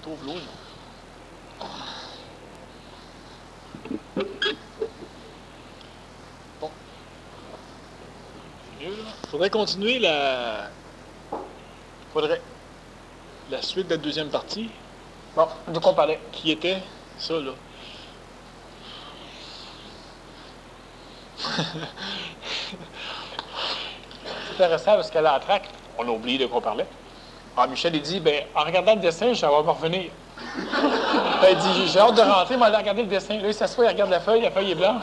retrouve l'eau. Bon. C'est mieux, là. Faudrait continuer la... Faudrait. La suite de la deuxième partie. Bon, de quoi on parlait? Qui était ça, là. C'est intéressant parce qu'à la traque, on a oublié de quoi on parlait. Alors Michel, il dit, ben, en regardant le dessin, je vais me revenir. Ben, il dit, j'ai hâte de rentrer, mais aller regarder le dessin. Là, il s'assoit, il regarde la feuille est blanche.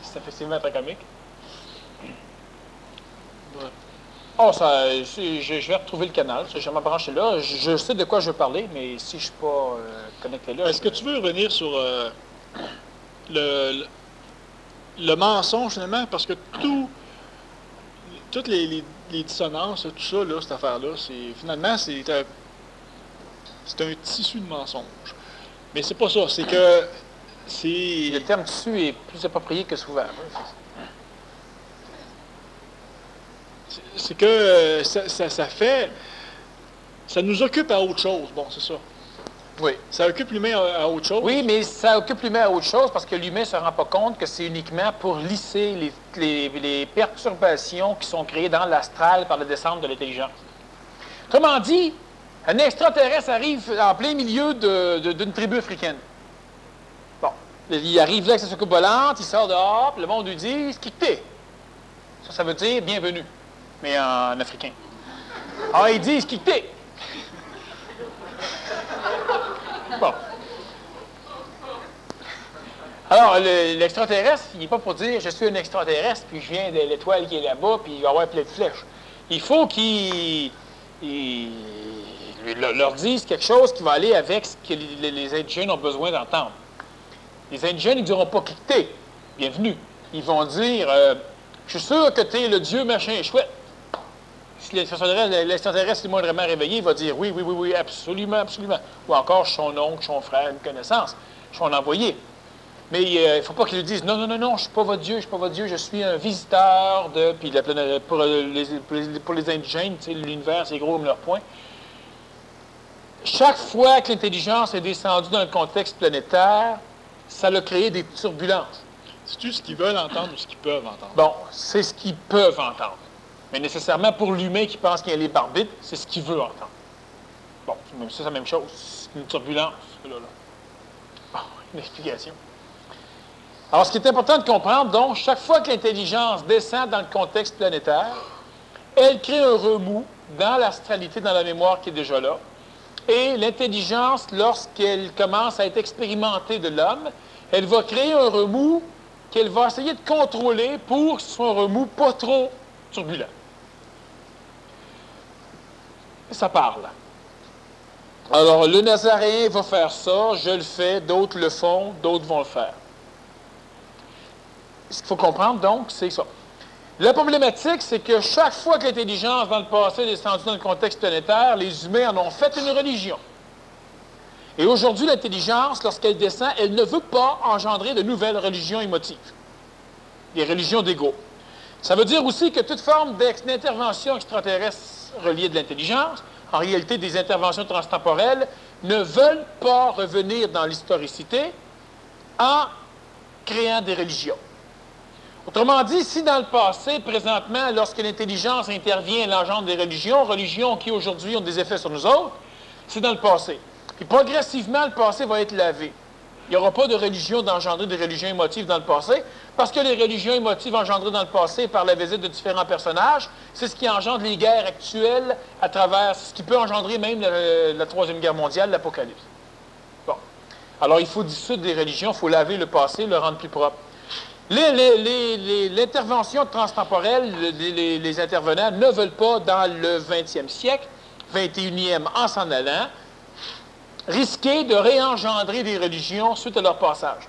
C'est effectivement très comique. Ouais. Oh, ça, je vais retrouver le canal. Je vais me brancher là. Je sais de quoi je veux parler, mais si je ne suis pas connecté là... Est-ce que tu veux revenir sur le mensonge, finalement? Parce que toutes les dissonances, tout ça, là, cette affaire-là, finalement, c'est un tissu de mensonge. Mais c'est pas ça. C'est que... Le terme tissu est plus approprié que souvent. C'est que ça fait... Ça nous occupe à autre chose. Bon, c'est ça. Oui. Ça occupe l'humain à autre chose. Oui, mais ça occupe l'humain à autre chose parce que l'humain ne se rend pas compte que c'est uniquement pour lisser les perturbations qui sont créées dans l'astral par le descente de l'intelligence. Autrement dit, un extraterrestre arrive en plein milieu d'une tribu africaine. Bon, il arrive là avec sa soucoupe volante, il sort dehors, puis le monde lui dit « Skikté ». Ça veut dire « bienvenue », mais en africain. Alors, il dit « Skikté ». Bon. Alors, l'extraterrestre, il n'est pas pour dire « je suis un extraterrestre, puis je viens de l'étoile qui est là-bas, puis il va y avoir plein de flèches ». Il faut qu'il leur dise quelque chose qui va aller avec ce que les indigènes ont besoin d'entendre. Les indigènes, ils ne diront pas « quitter »,« bienvenue ». Ils vont dire « je suis sûr que tu es le dieu machin chouette ». Si l'extraterrestre est moindrement réveillé, il va dire oui, oui, oui, oui, absolument, absolument. Ou encore, je suis son oncle, son frère, une connaissance, je suis son envoyé. Mais il ne faut pas qu'il lui dise non, non, non, non, je ne suis pas votre Dieu, je ne suis pas votre Dieu, je suis un visiteur de. Puis pour les indigènes, l'univers, c'est gros comme leur poing. Chaque fois que l'intelligence est descendue dans le contexte planétaire, ça a créé des turbulences. C'est-tu ce qu'ils veulent entendre ou ce qu'ils peuvent entendre? Bon, c'est ce qu'ils peuvent entendre. Mais nécessairement, pour l'humain qui pense qu'il y a les barbites, c'est ce qu'il veut entendre. Bon, c'est la même chose. C'est une turbulence, là. Bon, une explication. Alors, ce qui est important de comprendre, donc, chaque fois que l'intelligence descend dans le contexte planétaire, elle crée un remous dans l'astralité, dans la mémoire qui est déjà là. Et l'intelligence, lorsqu'elle commence à être expérimentée de l'homme, elle va créer un remous qu'elle va essayer de contrôler pour que ce soit un remous pas trop turbulent. Ça parle. Alors, le Nazaréen va faire ça, je le fais, d'autres le font, d'autres vont le faire. Ce qu'il faut comprendre, donc, c'est ça. La problématique, c'est que chaque fois que l'intelligence, dans le passé, est descendue dans le contexte planétaire, les humains en ont fait une religion. Et aujourd'hui, l'intelligence, lorsqu'elle descend, elle ne veut pas engendrer de nouvelles religions émotives. Des religions d'ego. Ça veut dire aussi que toute forme d'intervention extraterrestre reliée de l'intelligence, en réalité des interventions transtemporelles, ne veulent pas revenir dans l'historicité en créant des religions. Autrement dit, si dans le passé, présentement, lorsque l'intelligence intervient, elle engendre des religions qui aujourd'hui ont des effets sur nous autres, c'est dans le passé. Puis progressivement, le passé va être lavé. Il n'y aura pas de religion d'engendrer des religions émotives dans le passé, parce que les religions émotives engendrées dans le passé par la visite de différents personnages, c'est ce qui engendre les guerres actuelles à travers, ce qui peut engendrer même la Troisième Guerre mondiale, l'Apocalypse. Bon. Alors, il faut dissoudre des religions, il faut laver le passé, le rendre plus propre. L'intervention transtemporelle, les intervenants ne veulent pas, dans le 20e siècle, 21e en s'en allant, risquer de réengendrer des religions suite à leur passage.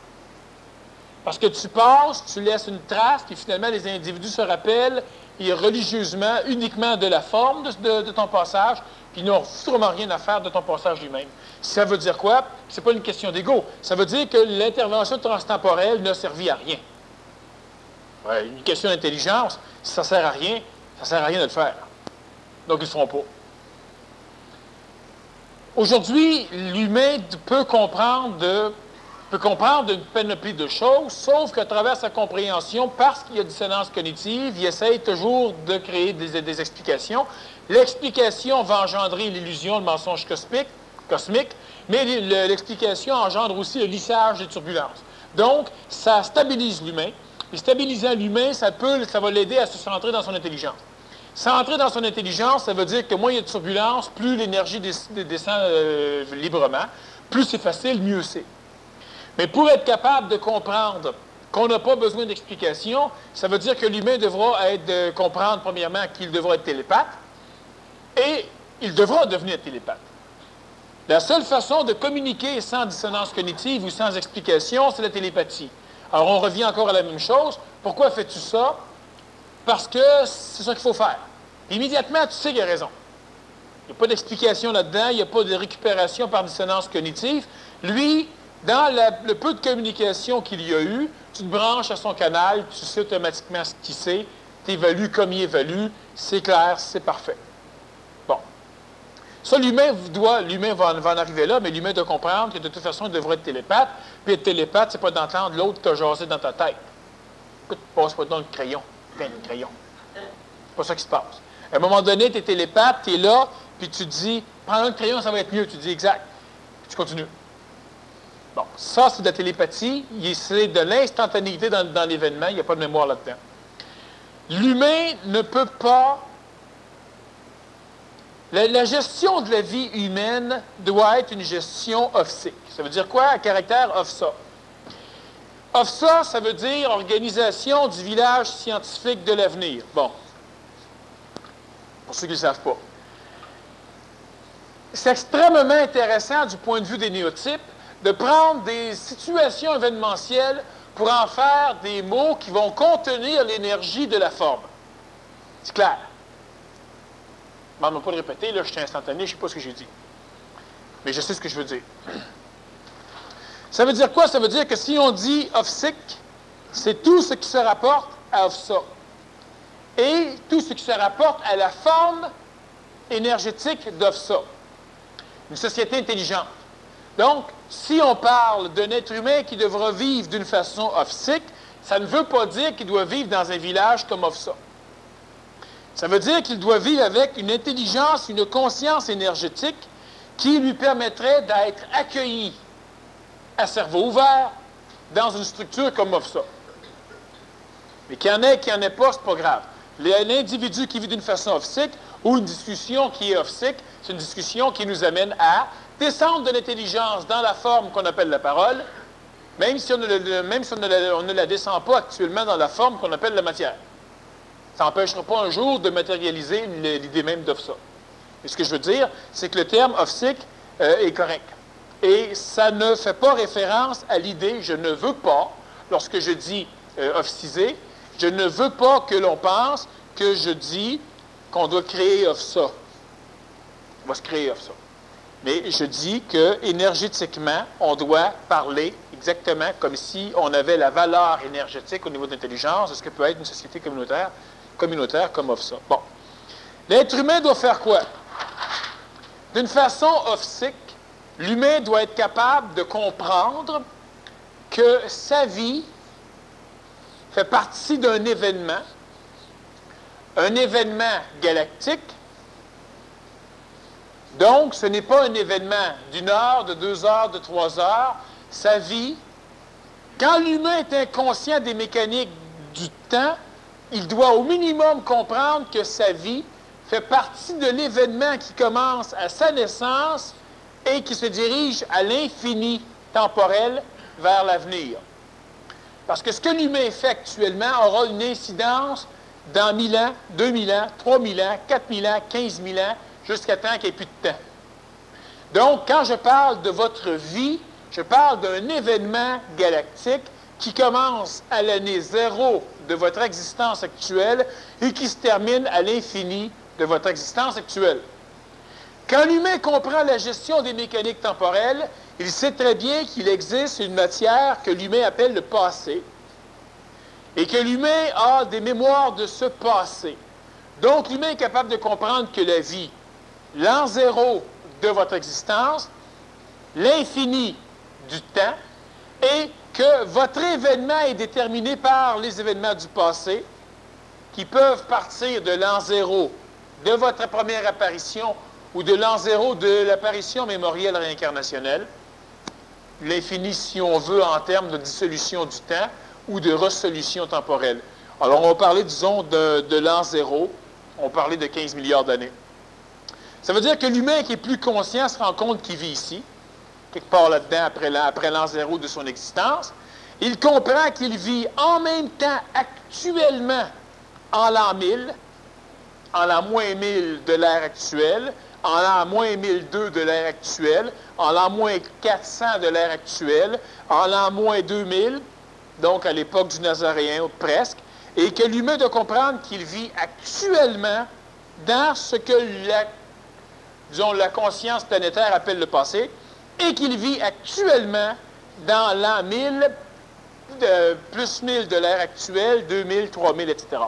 Parce que tu passes, tu laisses une trace, puis finalement, les individus se rappellent religieusement uniquement de la forme de ton passage, puis ils n'ont sûrement rien à faire de ton passage lui-même. Ça veut dire quoi? C'est pas une question d'ego. Ça veut dire que l'intervention transtemporelle n'a servi à rien. Ouais, une question d'intelligence, si ça ne sert à rien, ça ne sert à rien de le faire. Donc, ils ne le feront pas. Aujourd'hui, l'humain peut comprendre une panoplie de choses, sauf qu'à travers sa compréhension, parce qu'il y a dissonance cognitive, il essaye toujours de créer des explications. L'explication va engendrer l'illusion, le mensonge cosmique, mais l'explication engendre aussi le lissage des turbulences. Donc, ça stabilise l'humain. Et stabilisant l'humain, ça va l'aider à se centrer dans son intelligence. Centrer dans son intelligence, ça veut dire que moins il y a de turbulences, plus l'énergie descend librement, plus c'est facile, mieux c'est. Mais pour être capable de comprendre qu'on n'a pas besoin d'explication, ça veut dire que l'humain devra comprendre, premièrement, qu'il devra être télépathe, et il devra devenir télépathe. La seule façon de communiquer sans dissonance cognitive ou sans explication, c'est la télépathie. Alors, on revient encore à la même chose. Pourquoi fais-tu ça? Parce que c'est ça qu'il faut faire. Immédiatement, tu sais qu'il a raison. Il n'y a pas d'explication là-dedans, il n'y a pas de récupération par dissonance cognitive. Lui, dans le peu de communication qu'il y a eu, tu te branches à son canal, tu sais automatiquement ce qu'il sait, tu évalues comme il évalue, c'est clair, c'est parfait. Bon. Ça, l'humain va en arriver là, mais l'humain doit comprendre que de toute façon, il devrait être télépathe. Puis être télépathe, c'est pas d'entendre l'autre te jaser dans ta tête. Écoute, passe pas dans le crayon. Tiens, le crayon. C'est pas ça qui se passe. À un moment donné, tu es télépathe, tu es là, puis tu te dis, prends le crayon, ça va être mieux. Tu dis exact. Puis tu continues. Bon, ça, c'est de la télépathie. C'est de l'instantanéité dans l'événement. Il n'y a pas de mémoire là-dedans. L'humain ne peut pas... La gestion de la vie humaine doit être une gestion OFSIC. Ça veut dire quoi? À caractère OFSA. OFSA, ça veut dire Organisation du village scientifique de l'avenir. Bon. Pour ceux qui ne le savent pas. C'est extrêmement intéressant du point de vue des néotypes de prendre des situations événementielles pour en faire des mots qui vont contenir l'énergie de la forme. C'est clair. Je ne demande pas de répéter, là, je suis instantané, je ne sais pas ce que j'ai dit. Mais je sais ce que je veux dire. Ça veut dire quoi? Ça veut dire que si on dit OFSIC, c'est tout ce qui se rapporte à OFSA. Et tout ce qui se rapporte à la forme énergétique d'OFSA. Une société intelligente. Donc, si on parle d'un être humain qui devra vivre d'une façon OFSIC, ça ne veut pas dire qu'il doit vivre dans un village comme OFSA. Ça veut dire qu'il doit vivre avec une intelligence, une conscience énergétique qui lui permettrait d'être accueilli à cerveau ouvert dans une structure comme OFSA. Mais qu'il y en ait, qu'il n'y en ait pas, c'est pas grave. L'individu qui vit d'une façon OFSIC ou une discussion qui est OFSIC, c'est une discussion qui nous amène à descendre de l'intelligence dans la forme qu'on appelle la parole, même si on ne la descend pas actuellement dans la forme qu'on appelle la matière. Ça n'empêchera pas un jour de matérialiser l'idée même d'OFSA. Et ce que je veux dire, c'est que le terme OFSIC est correct. Et ça ne fait pas référence à l'idée « je ne veux pas », lorsque je dis officiser, je ne veux pas que l'on pense que je dis qu'on doit créer OFSA. On va se créer OFSA. Mais je dis que énergétiquement, on doit parler exactement comme si on avait la valeur énergétique au niveau de l'intelligence de ce que peut être une société communautaire comme OFSA. Bon. L'être humain doit faire quoi? D'une façon OFSIC, l'humain doit être capable de comprendre que sa vie fait partie d'un événement galactique. Donc, ce n'est pas un événement d'une heure, de 2 heures, de 3 heures. Sa vie, quand l'humain est inconscient des mécaniques du temps, il doit au minimum comprendre que sa vie fait partie de l'événement qui commence à sa naissance et qui se dirige à l'infini temporel vers l'avenir. Parce que ce que l'humain fait actuellement aura une incidence dans 1000 ans, 2000 ans, 3000 ans, 4000 ans, 15 000 ans, jusqu'à temps qu'il n'y ait plus de temps. Donc, quand je parle de votre vie, je parle d'un événement galactique qui commence à l'année 0 de votre existence actuelle et qui se termine à l'infini de votre existence actuelle. Quand l'humain comprend la gestion des mécaniques temporelles, il sait très bien qu'il existe une matière que l'humain appelle le passé et que l'humain a des mémoires de ce passé. Donc, l'humain est capable de comprendre que la vie, l'an 0 de votre existence, l'infini du temps, et que votre événement est déterminé par les événements du passé, qui peuvent partir de l'an zéro de votre première apparition ou de l'an zéro de l'apparition mémorielle réincarnationnelle, l'infini, si on veut, en termes de dissolution du temps ou de resolution temporelle. Alors, on va parler, disons, de l'an zéro, on parlait de 15 milliards d'années. Ça veut dire que l'humain qui est plus conscient se rend compte qu'il vit ici, quelque part là-dedans, après l'an zéro de son existence. Il comprend qu'il vit en même temps, actuellement, en l'an 1000, en l'an moins 1000 de l'ère actuelle, en l'an moins 1002 de l'ère actuelle, en l'an moins 400 de l'ère actuelle, en l'an moins 2000, donc à l'époque du Nazaréen, ou presque, et que l'humain doit comprendre qu'il vit actuellement dans ce que la conscience planétaire appelle le passé, et qu'il vit actuellement dans l'an 1000, plus 1000 de l'ère actuelle, 2000, 3000, etc.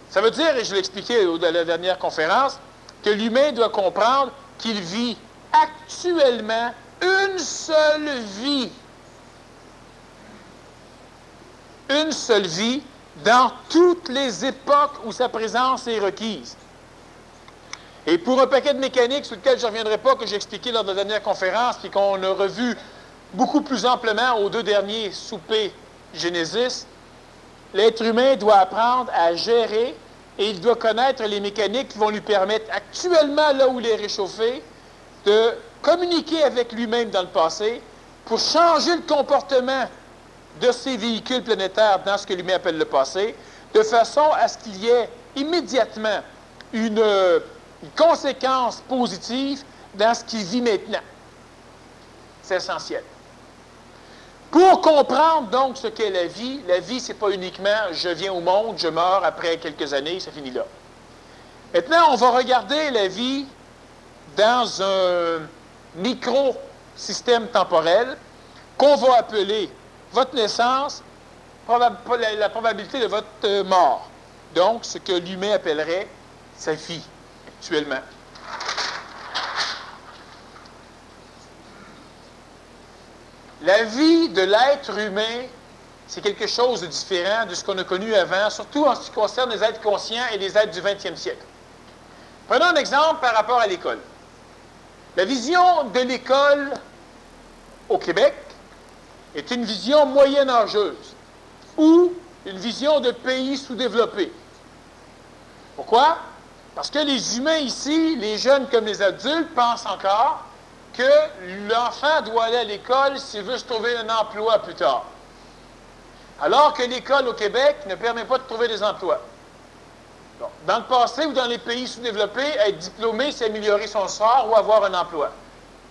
Ça veut dire, et je l'ai expliqué dans la dernière conférence, que l'humain doit comprendre qu'il vit actuellement une seule vie. Une seule vie dans toutes les époques où sa présence est requise. Et pour un paquet de mécaniques sur lequel je ne reviendrai pas, que j'ai expliqué lors de la dernière conférence, puis qu'on a revu beaucoup plus amplement aux 2 derniers soupers Genesis, l'être humain doit apprendre à gérer et il doit connaître les mécaniques qui vont lui permettre, actuellement, là où il est réchauffé, de communiquer avec lui-même dans le passé pour changer le comportement de ces véhicules planétaires dans ce que l'humain appelle le passé, de façon à ce qu'il y ait immédiatement une conséquence positive dans ce qu'il vit maintenant. C'est essentiel. Pour comprendre donc ce qu'est la vie, ce n'est pas uniquement je viens au monde, je meurs après quelques années, ça finit là. Maintenant, on va regarder la vie dans un micro-système temporel qu'on va appeler votre naissance, la probabilité de votre mort. Donc, ce que l'humain appellerait sa vie, actuellement. La vie de l'être humain, c'est quelque chose de différent de ce qu'on a connu avant, surtout en ce qui concerne les êtres conscients et les êtres du 20e siècle. Prenons un exemple par rapport à l'école. La vision de l'école au Québec est une vision moyenâgeuse ou une vision de pays sous-développés. Pourquoi? Parce que les humains ici, les jeunes comme les adultes, pensent encore que l'enfant doit aller à l'école s'il veut se trouver un emploi plus tard. Alors que l'école au Québec ne permet pas de trouver des emplois. Bon. Dans le passé ou dans les pays sous-développés, être diplômé, c'est améliorer son sort ou avoir un emploi.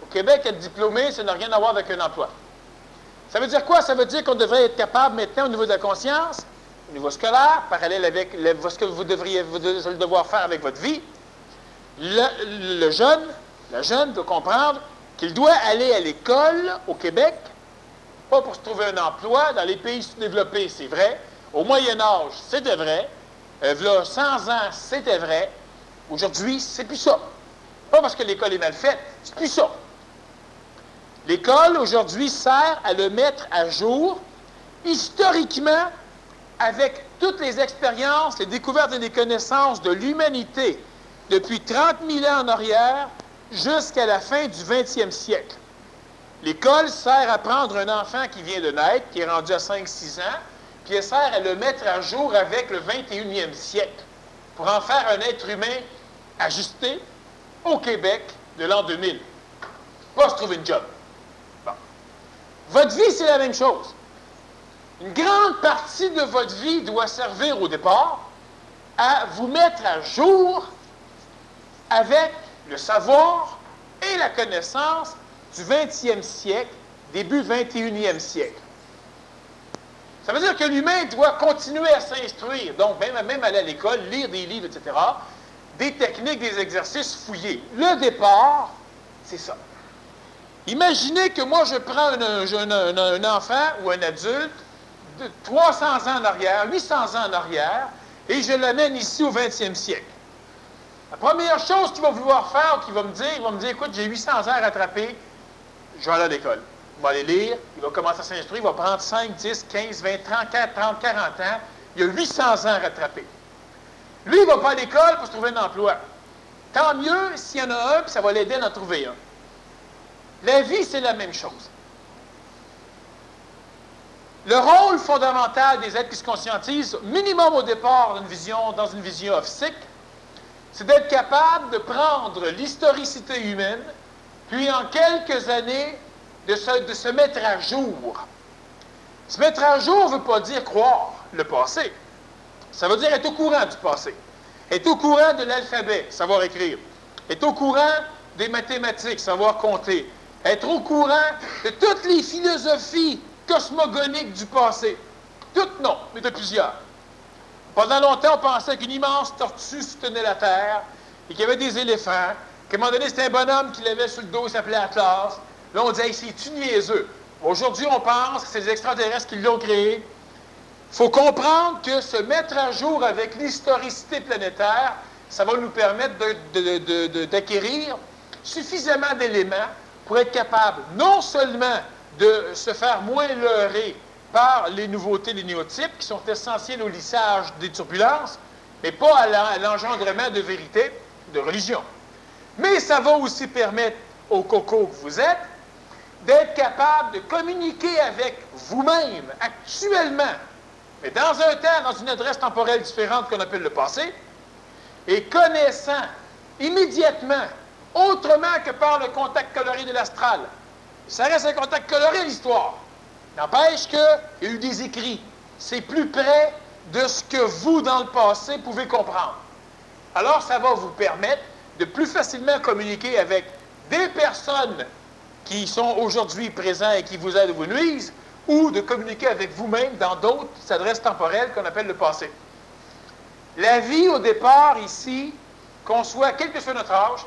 Au Québec, être diplômé, ça n'a rien à voir avec un emploi. Ça veut dire quoi? Ça veut dire qu'on devrait être capable maintenant au niveau de la conscience, au niveau scolaire, parallèle avec ce que vous devriez devoir faire avec votre vie. Le jeune doit comprendre qu'il doit aller à l'école au Québec, pas pour se trouver un emploi. Dans les pays sous-développés, c'est vrai. Au Moyen Âge, c'était vrai. Là, 100 ans, c'était vrai. Aujourd'hui, c'est plus ça. Pas parce que l'école est mal faite, c'est plus ça. L'école, aujourd'hui, sert à le mettre à jour, historiquement, avec toutes les expériences, les découvertes et les connaissances de l'humanité depuis 30 000 ans en arrière jusqu'à la fin du 20e siècle. L'école sert à prendre un enfant qui vient de naître, qui est rendu à 5-6 ans, puis elle sert à le mettre à jour avec le 21e siècle, pour en faire un être humain ajusté au Québec de l'an 2000. Pas se trouver une job. Bon. Votre vie, c'est la même chose. Une grande partie de votre vie doit servir au départ à vous mettre à jour avec le savoir et la connaissance du 20e siècle, début 21e siècle. Ça veut dire que l'humain doit continuer à s'instruire, donc même aller à l'école, lire des livres, etc., des techniques, des exercices, fouiller. Le départ, c'est ça. Imaginez que moi, je prends un enfant ou un adulte de 300 ans en arrière, 800 ans en arrière, et je l'amène ici au 20e siècle. La première chose qu'il va vouloir faire, qu'il va me dire, il va me dire, écoute, j'ai 800 ans à rattraper, je vais aller à l'école. Il va aller lire, il va commencer à s'instruire, il va prendre 5, 10, 15, 20, 30, 40 ans. Il a 800 ans à rattraper. Lui, il ne va pas à l'école pour se trouver un emploi. Tant mieux s'il y en a un, puis ça va l'aider à en trouver un. La vie, c'est la même chose. Le rôle fondamental des êtres qui se conscientisent, minimum au départ dans une vision optique, c'est d'être capable de prendre l'historicité humaine, puis en quelques années, de se mettre à jour. Se mettre à jour ne veut pas dire croire le passé. Ça veut dire être au courant du passé. Être au courant de l'alphabet, savoir écrire. Être au courant des mathématiques, savoir compter. Être au courant de toutes les philosophies cosmogoniques du passé. Toutes non, mais de plusieurs. Pendant longtemps, on pensait qu'une immense tortue soutenait la Terre et qu'il y avait des éléphants, qu'à un moment donné, c'était un bonhomme qui l'avait sur le dos, il s'appelait Atlas. Là, on disait, hey, c'est-tu niaiseux? Aujourd'hui, on pense que c'est les extraterrestres qui l'ont créé. Il faut comprendre que se mettre à jour avec l'historicité planétaire, ça va nous permettre d'acquérir suffisamment d'éléments pour être capable non seulement de se faire moins leurrer par les nouveautés, les néotypes, qui sont essentiels au lissage des turbulences, mais pas à l'engendrement de vérité, de religion. Mais ça va aussi permettre aux cocos que vous êtes d'être capable de communiquer avec vous-même actuellement, mais dans un temps, dans une adresse temporelle différente qu'on appelle le passé, et connaissant immédiatement, autrement que par le contact coloré de l'astral. Ça reste un contact coloré, l'histoire. N'empêche qu'il y a eu des écrits. C'est plus près de ce que vous, dans le passé, pouvez comprendre. Alors, ça va vous permettre de plus facilement communiquer avec des personnes qui sont aujourd'hui présents et qui vous aident ou vous nuisent, ou de communiquer avec vous-même dans d'autres adresses temporelles qu'on appelle le passé. La vie, au départ, ici, qu'on soit, quel que soit notre âge,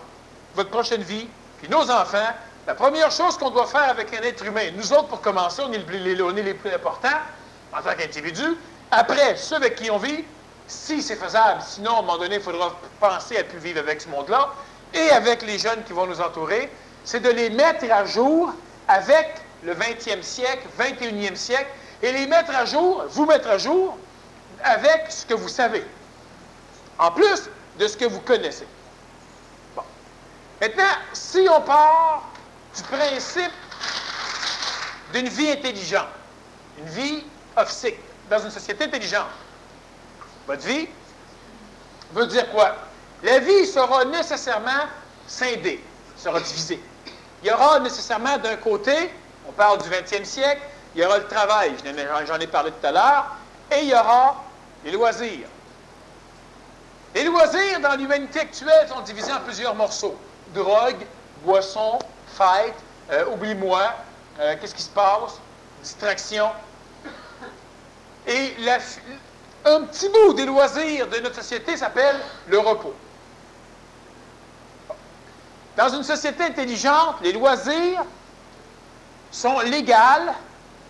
votre prochaine vie, puis nos enfants, la première chose qu'on doit faire avec un être humain, nous autres, pour commencer, on est les plus importants en tant qu'individus. Après, ceux avec qui on vit, si c'est faisable, sinon, à un moment donné, il faudra penser à plus vivre avec ce monde-là, et avec les jeunes qui vont nous entourer, c'est de les mettre à jour avec le 20e siècle, 21e siècle, et les mettre à jour, vous mettre à jour, avec ce que vous savez, en plus de ce que vous connaissez. Bon. Maintenant, si on part du principe d'une vie intelligente, une vie optique, dans une société intelligente, votre vie veut dire quoi? La vie sera nécessairement scindée, sera divisée. Il y aura nécessairement d'un côté, on parle du 20e siècle, il y aura le travail, j'en ai parlé tout à l'heure, et il y aura les loisirs. Les loisirs dans l'humanité actuelle sont divisés en plusieurs morceaux. Drogue, boisson, fête, oublie-moi, qu'est-ce qui se passe, distraction. Et un petit bout des loisirs de notre société s'appelle le repos. Dans une société intelligente, les loisirs sont légaux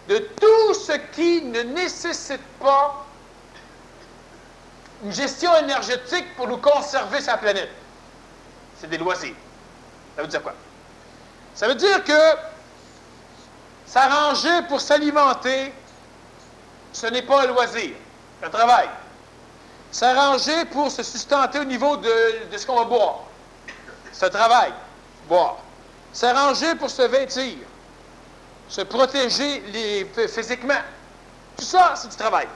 de tout ce qui ne nécessite pas une gestion énergétique pour nous conserver sa planète. C'est des loisirs. Ça veut dire quoi? Ça veut dire que s'arranger pour s'alimenter, ce n'est pas un loisir, c'est un travail. S'arranger pour se sustenter au niveau de ce qu'on va boire, c'est un travail, boire. S'arranger pour se vêtir, se protéger physiquement, tout ça, c'est du travail.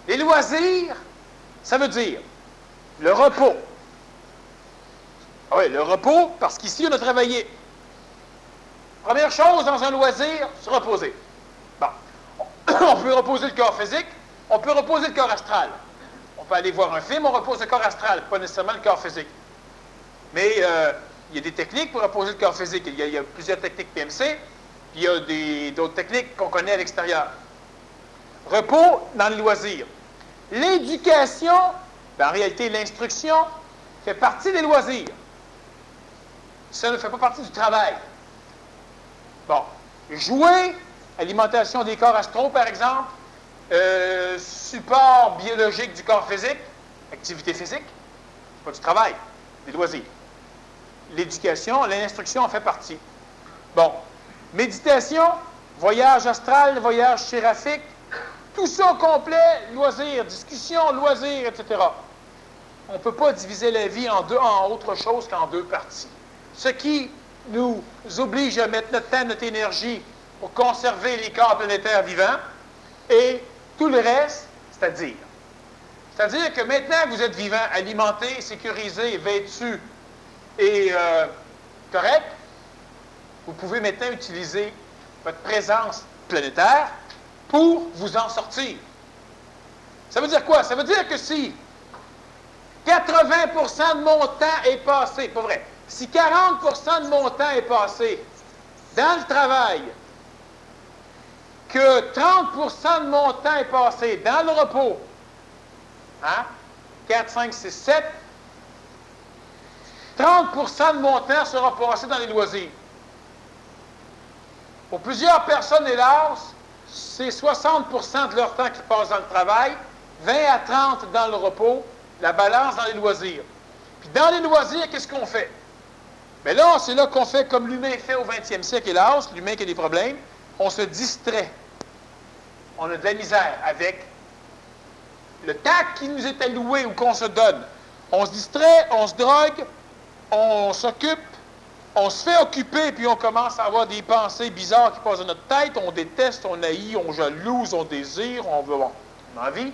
Les loisirs, ça veut dire le repos. Ah oui, le repos, parce qu'ici, on a travaillé. Première chose dans un loisir, se reposer. Bon. On peut reposer le corps physique, on peut reposer le corps astral. On peut aller voir un film, on repose le corps astral, pas nécessairement le corps physique. Mais il y a des techniques pour reposer le corps physique. Il y a plusieurs techniques PMC, puis il y a d'autres techniques qu'on connaît à l'extérieur. Repos dans le loisir. L'éducation, en réalité l'instruction, fait partie des loisirs. Ça ne fait pas partie du travail. Bon, jouer, alimentation des corps astraux par exemple, support biologique du corps physique, activité physique, pas du travail, des loisirs. L'éducation, l'instruction en fait partie. Bon. Méditation, voyage astral, voyage séraphique, tout ça au complet, loisirs, discussion, loisirs, etc. On ne peut pas diviser la vie en autre chose qu'en deux parties. Ce qui nous oblige à mettre notre temps, notre énergie pour conserver les corps planétaires vivants et tout le reste, c'est-à-dire que maintenant que vous êtes vivant, alimenté, sécurisé, vêtu et correct, vous pouvez maintenant utiliser votre présence planétaire pour vous en sortir. Ça veut dire quoi? Ça veut dire que si 80% de mon temps est passé, pas vrai, si 40% de mon temps est passé dans le travail, que 30% de mon temps est passé dans le repos, hein? 4, 5, 6, 7, 30% de mon temps sera passé dans les loisirs. Pour plusieurs personnes, hélas, c'est 60% de leur temps qui passe dans le travail, 20 à 30 dans le repos, la balance dans les loisirs. Puis dans les loisirs, qu'est-ce qu'on fait? Bien là, c'est là qu'on fait comme l'humain fait au 20e siècle, hélas, l'humain qui a des problèmes, on se distrait. On a de la misère avec le temps qui nous est alloué ou qu'on se donne. On se distrait, on se drogue, on s'occupe, on se fait occuper, puis on commence à avoir des pensées bizarres qui passent dans notre tête. On déteste, on haït, on jalouse, on désire, on veut, on a envie.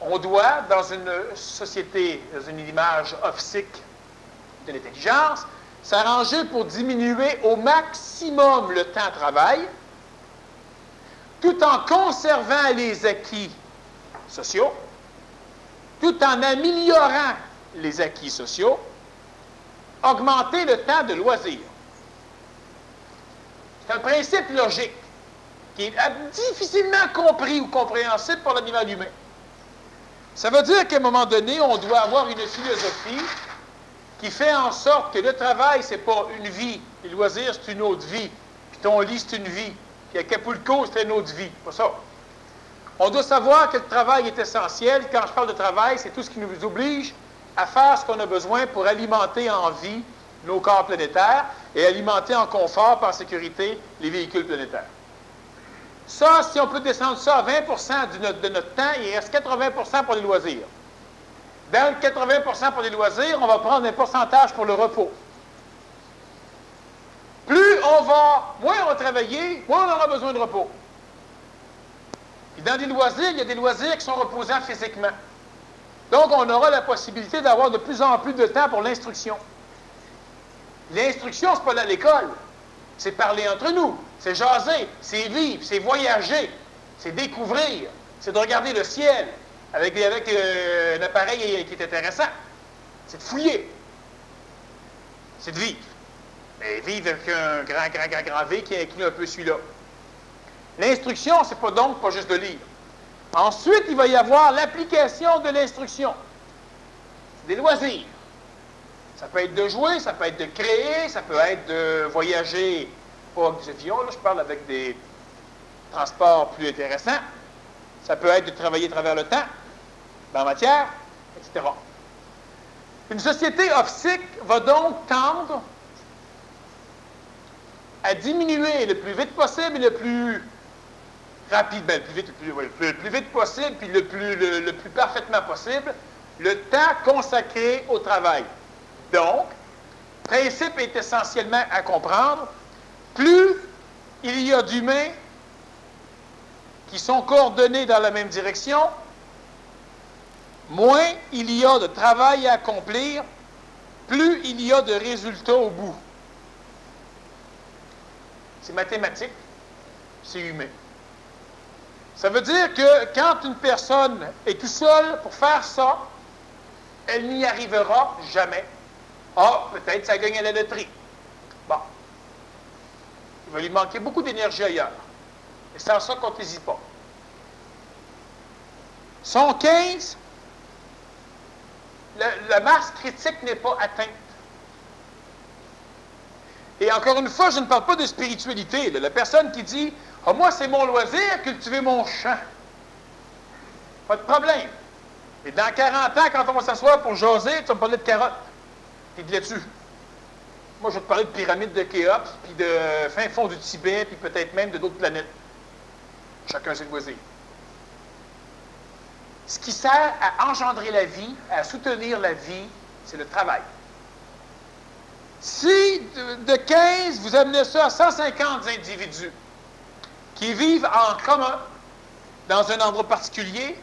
On doit, dans une société, dans une image optique de l'intelligence, s'arranger pour diminuer au maximum le temps de travail, tout en conservant les acquis sociaux, tout en améliorant les acquis sociaux, augmenter le temps de loisir. C'est un principe logique qui est difficilement compris ou compréhensible par l'animal humain. Ça veut dire qu'à un moment donné, on doit avoir une philosophie qui fait en sorte que le travail, c'est pas une vie, les loisirs, c'est une autre vie, puis ton lit, c'est une vie, puis Acapulco, c'est une autre vie. Pas ça. On doit savoir que le travail est essentiel. Quand je parle de travail, c'est tout ce qui nous oblige à faire ce qu'on a besoin pour alimenter en vie nos corps planétaires et alimenter en confort, par sécurité, les véhicules planétaires. Ça, si on peut descendre ça à 20% de notre temps, il reste 80% pour les loisirs. Dans le 80% pour les loisirs, on va prendre un pourcentage pour le repos. Moins on va travailler, moins on aura besoin de repos. Puis dans les loisirs, il y a des loisirs qui sont reposants physiquement. Donc, on aura la possibilité d'avoir de plus en plus de temps pour l'instruction. L'instruction, c'est pas à l'école. C'est parler entre nous, c'est jaser, c'est vivre, c'est voyager, c'est découvrir, c'est de regarder le ciel avec un appareil qui est intéressant. C'est de fouiller. C'est de vivre. Et vivre avec un grand V qui inclut un peu celui-là. L'instruction, c'est pas donc pas juste de lire. Ensuite, il va y avoir l'application de l'instruction. Des loisirs. Ça peut être de jouer, ça peut être de créer, ça peut être de voyager, pas avec des avions, là, je parle avec des transports plus intéressants. Ça peut être de travailler à travers le temps, dans la matière, etc. Une société optique va donc tendre à diminuer le plus vite possible et le plus rapide, le plus vite possible, puis le plus parfaitement possible, le temps consacré au travail. Donc, le principe est essentiellement à comprendre. Plus il y a d'humains qui sont coordonnés dans la même direction, moins il y a de travail à accomplir, plus il y a de résultats au bout. C'est mathématique, c'est humain. Ça veut dire que quand une personne est tout seule pour faire ça, elle n'y arrivera jamais. Ah, peut-être ça gagne à la loterie. Bon. Il va lui manquer beaucoup d'énergie ailleurs. Et c'est en ça qu'on n'hésite pas. Son 15, la masse critique n'est pas atteinte. Et encore une fois, je ne parle pas de spiritualité. Là. La personne qui dit « Ah, moi, c'est mon loisir, cultiver mon champ. » Pas de problème. Et dans 40 ans, quand on va s'asseoir pour jaser, tu vas me parler de carottes, puis de laitue. Moi, je vais te parler de pyramides de Khéops, puis de fin fond du Tibet, puis peut-être même de d'autres planètes. Chacun ses loisirs. Ce qui sert à engendrer la vie, à soutenir la vie, c'est le travail. Si de 15, vous amenez ça à 150 individus qui vivent en commun dans un endroit particulier,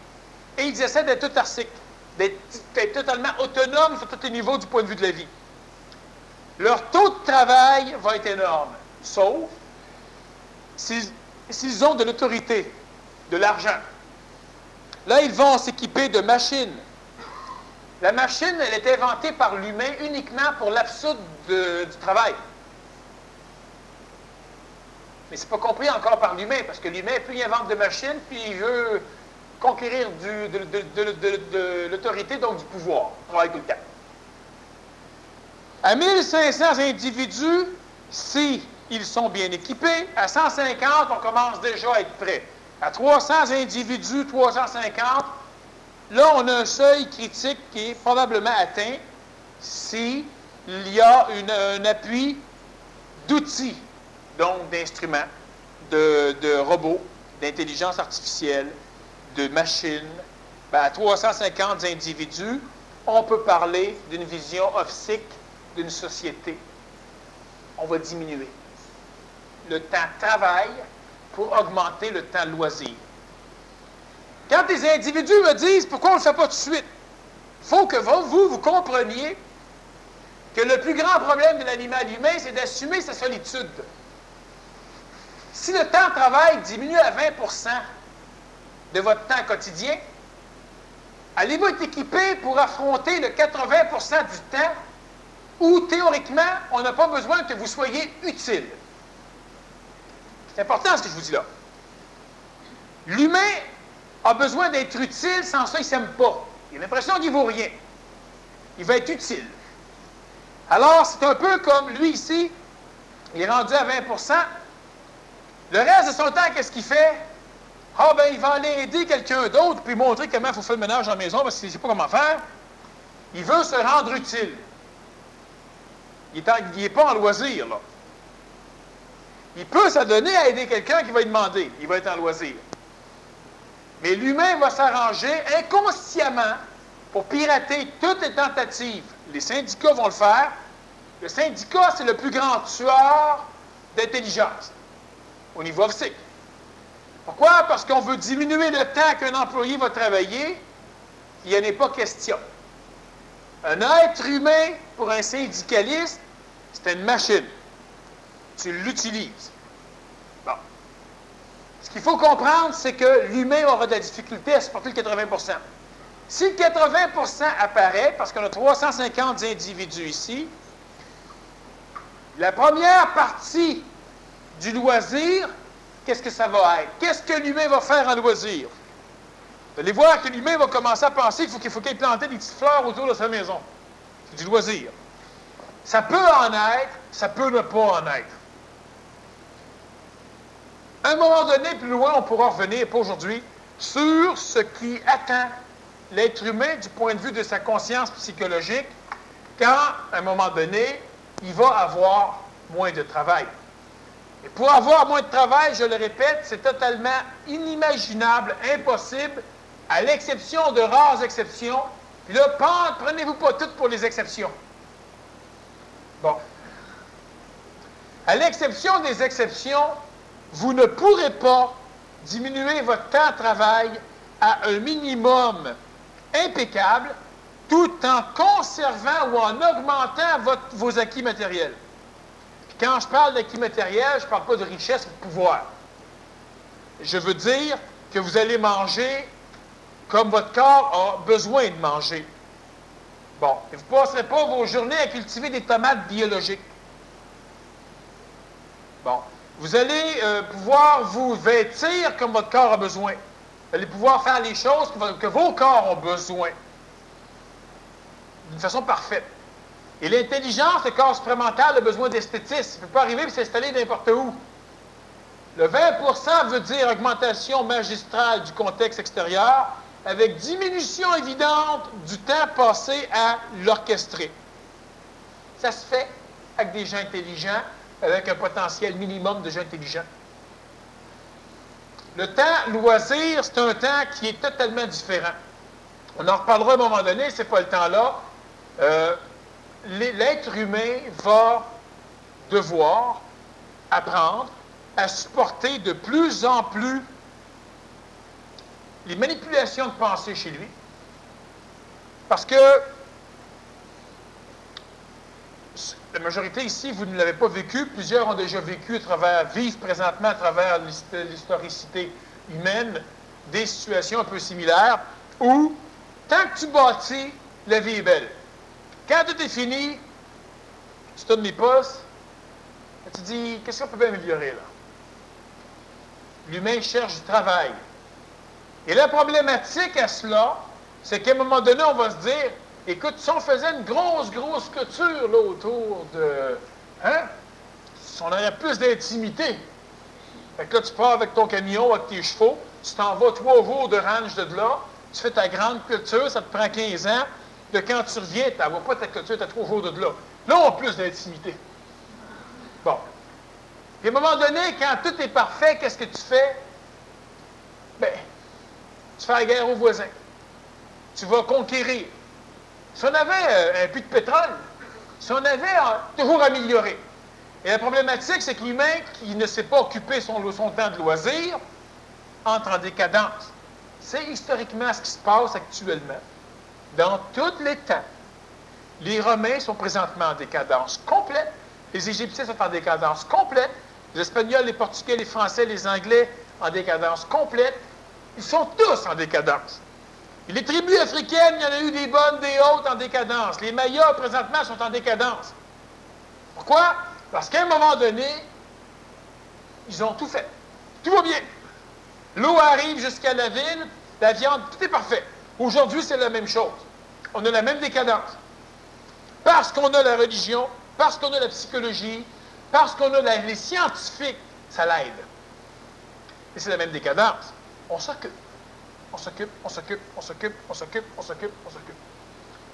et ils essaient d'être autarciques, d'être totalement autonomes sur tous les niveaux du point de vue de la vie. Leur taux de travail va être énorme, sauf s'ils ont de l'autorité, de l'argent. Là, ils vont s'équiper de machines. La machine, elle est inventée par l'humain uniquement pour l'absurde du travail. Mais ce n'est pas compris encore par l'humain, parce que l'humain, plus il invente de machines, puis il veut conquérir de l'autorité, donc du pouvoir. On travaille tout le temps. À 1500 individus, si ils sont bien équipés, à 150, on commence déjà à être prêt. À 300 individus, 350, là, on a un seuil critique qui est probablement atteint s'il y a un appui d'outils, donc d'instruments, de robots, d'intelligence artificielle, de machines. Bien, à 350 individus, on peut parler d'une vision optique d'une société. On va diminuer le temps de travail pour augmenter le temps de loisir. Quand les individus me disent pourquoi on ne le fait pas tout de suite, il faut que vous compreniez que le plus grand problème de l'animal humain, c'est d'assumer sa solitude. Si le temps de travail diminue à 20% de votre temps quotidien, allez-vous être équipé pour affronter le 80% du temps où, théoriquement, on n'a pas besoin que vous soyez utile? C'est important ce que je vous dis là. L'humain a besoin d'être utile, sans ça, il ne s'aime pas. Il a l'impression qu'il ne vaut rien. Il va être utile. Alors, c'est un peu comme lui ici, il est rendu à 20%. Le reste de son temps, qu'est-ce qu'il fait? Ah, ben, il va aller aider quelqu'un d'autre, puis montrer comment il faut faire le ménage dans la maison, parce qu'il ne sait pas comment faire. Il veut se rendre utile. Il n'est pas en loisir, là. Il peut s'adonner à aider quelqu'un qui va lui demander. Il va être en loisir. Mais l'humain va s'arranger inconsciemment pour pirater toutes les tentatives. Les syndicats vont le faire. Le syndicat, c'est le plus grand tueur d'intelligence au niveau physique. Pourquoi? Parce qu'on veut diminuer le temps qu'un employé va travailler. Il n'y en est pas question. Un être humain, pour un syndicaliste, c'est une machine. Tu l'utilises. Bon. Ce qu'il faut comprendre, c'est que l'humain aura de la difficulté à supporter le 80%. Si le 80% apparaît, parce qu'on a 350 individus ici, la première partie du loisir, qu'est-ce que ça va être? Qu'est-ce que l'humain va faire en loisir? Vous allez voir que l'humain va commencer à penser qu'il faut qu'il plante des petites fleurs autour de sa maison. C'est du loisir. Ça peut en être, ça peut ne pas en être. À un moment donné, plus loin, on pourra revenir, pas aujourd'hui, sur ce qui attend l'être humain du point de vue de sa conscience psychologique quand, à un moment donné, il va avoir moins de travail. Et pour avoir moins de travail, je le répète, c'est totalement inimaginable, impossible, à l'exception de rares exceptions. Puis là, prenez-vous pas toutes pour les exceptions. Bon. À l'exception des exceptions, vous ne pourrez pas diminuer votre temps de travail à un minimum impeccable tout en conservant ou en augmentant vos acquis matériels. Puis quand je parle d'acquis matériels, je ne parle pas de richesse ou de pouvoir. Je veux dire que vous allez manger comme votre corps a besoin de manger. Bon, et vous ne passerez pas vos journées à cultiver des tomates biologiques. Bon, vous allez pouvoir vous vêtir comme votre corps a besoin. Vous allez pouvoir faire les choses que vos corps ont besoin. D'une façon parfaite. Et l'intelligence, le corps supramental, a besoin d'esthétisme. Il ne peut pas arriver et s'installer n'importe où. Le 20% veut dire augmentation magistrale du contexte extérieur. avec diminution évidente du temps passé à l'orchestrer. Ça se fait avec des gens intelligents, avec un potentiel minimum de gens intelligents. Le temps loisir, c'est un temps qui est totalement différent. On en reparlera à un moment donné, c'est pas le temps-là. L'être humain va devoir apprendre à supporter de plus en plus les manipulations de pensée chez lui. Parce que la majorité ici, vous ne l'avez pas vécu, plusieurs ont déjà vécu vivent présentement à travers l'historicité humaine des situations un peu similaires où, tant que tu bâtis, la vie est belle. Quand tout est fini, tu tournes les pouces, et tu dis, qu'est-ce qu'on peut bien améliorer là? L'humain cherche du travail. Et la problématique à cela, c'est qu'à un moment donné, on va se dire, écoute, si on faisait une grosse clôture là, autour de... Hein? Si on aurait plus d'intimité. Fait que là, tu pars avec ton camion, avec tes chevaux, tu t'en vas 3 jours de range de là, tu fais ta grande clôture, ça te prend 15 ans. De quand tu reviens, tu n'envoies pas ta clôture, tu as 3 jours de là. Là, on a plus d'intimité. Bon. Puis à un moment donné, quand tout est parfait, qu'est-ce que tu fais? Bien, tu fais la guerre aux voisins. Tu vas conquérir. Si on avait un puits de pétrole, si on avait toujours amélioré. Et la problématique, c'est que l'humain qui ne s'est pas occupé son temps de loisir entre en décadence. C'est historiquement ce qui se passe actuellement. Dans tous les temps, les Romains sont présentement en décadence complète. Les Égyptiens sont en décadence complète. Les Espagnols, les Portugais, les Français, les Anglais en décadence complète. Ils sont tous en décadence. Et les tribus africaines, il y en a eu des bonnes, des autres en décadence. Les Mayas, présentement, sont en décadence. Pourquoi? Parce qu'à un moment donné, ils ont tout fait. Tout va bien. L'eau arrive jusqu'à la ville, la viande, tout est parfait. Aujourd'hui, c'est la même chose. On a la même décadence. Parce qu'on a la religion, parce qu'on a la psychologie, parce qu'on a les scientifiques, ça l'aide. Et c'est la même décadence. On s'occupe. On s'occupe, on s'occupe, on s'occupe, on s'occupe, on s'occupe, on s'occupe.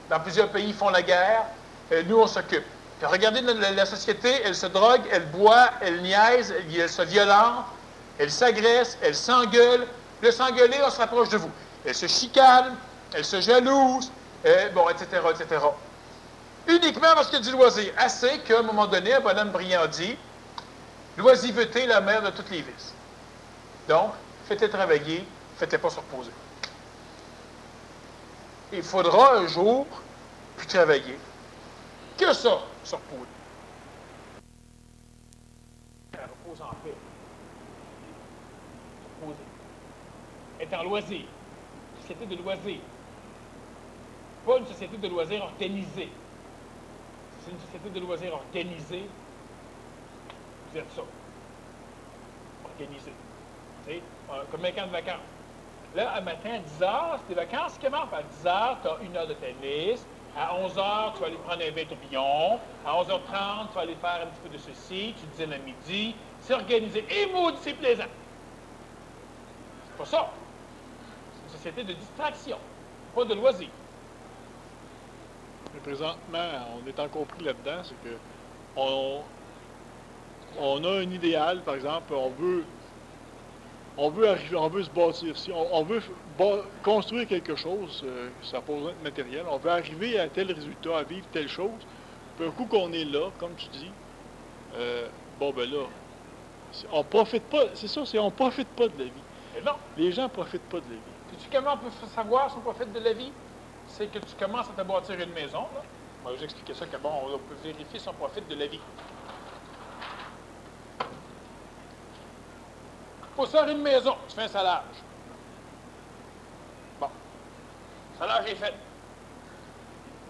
Dans plusieurs pays, ils font la guerre. Nous, on s'occupe. Puis regardez la société, elle se drogue, elle boit, elle niaise, elle se violente, elle s'agresse, elle s'engueule. Le s'engueuler, on se rapproche de vous. Elle se chicane, elle se jalouse, bon, etc., etc. Uniquement parce qu'il y a du loisir. Assez qu'à un moment donné, un bonhomme brillant dit « L'oisiveté est la mère de toutes les vices. » Donc, faites-les travailler, faites-les pas se reposer. Il faudra un jour plus travailler que ça, se reposer. Repose en paix. Se reposer. Être en loisir. Société de loisirs. Pas une société de loisirs organisée. C'est une société de loisirs organisée. Vous êtes ça. Organisé. Tu sais, comme un camp de vacances. Là, un matin, à 10 h, c'est des vacances qui commencent. À 10 h, tu as 1 heure de tennis. À 11 h, tu vas aller prendre un bain tourbillon. À 11 h 30, tu vas aller faire un petit peu de ceci. Tu dînes à midi. C'est organisé. Et maudit, c'est plaisant. C'est pas ça. C'est une société de distraction, pas de loisirs. Mais présentement, on est encore pris là-dedans. C'est que on a un idéal, par exemple, on veut arriver, on veut se bâtir ici, on veut construire quelque chose, ça pose besoin de matériel, on veut arriver à tel résultat, à vivre telle chose. Puis un coup qu'on est là, comme tu dis, bon ben là, on profite pas, c'est ça, on profite pas de la vie. Et non. Les gens profitent pas de la vie. Sais-tu comment on peut savoir si on profite de la vie? C'est que tu commences à te bâtir une maison, là. On va vous expliquer ça, que bon, on peut vérifier si on profite de la vie. Pour faire une maison, tu fais un salage. Bon. Le salage est fait.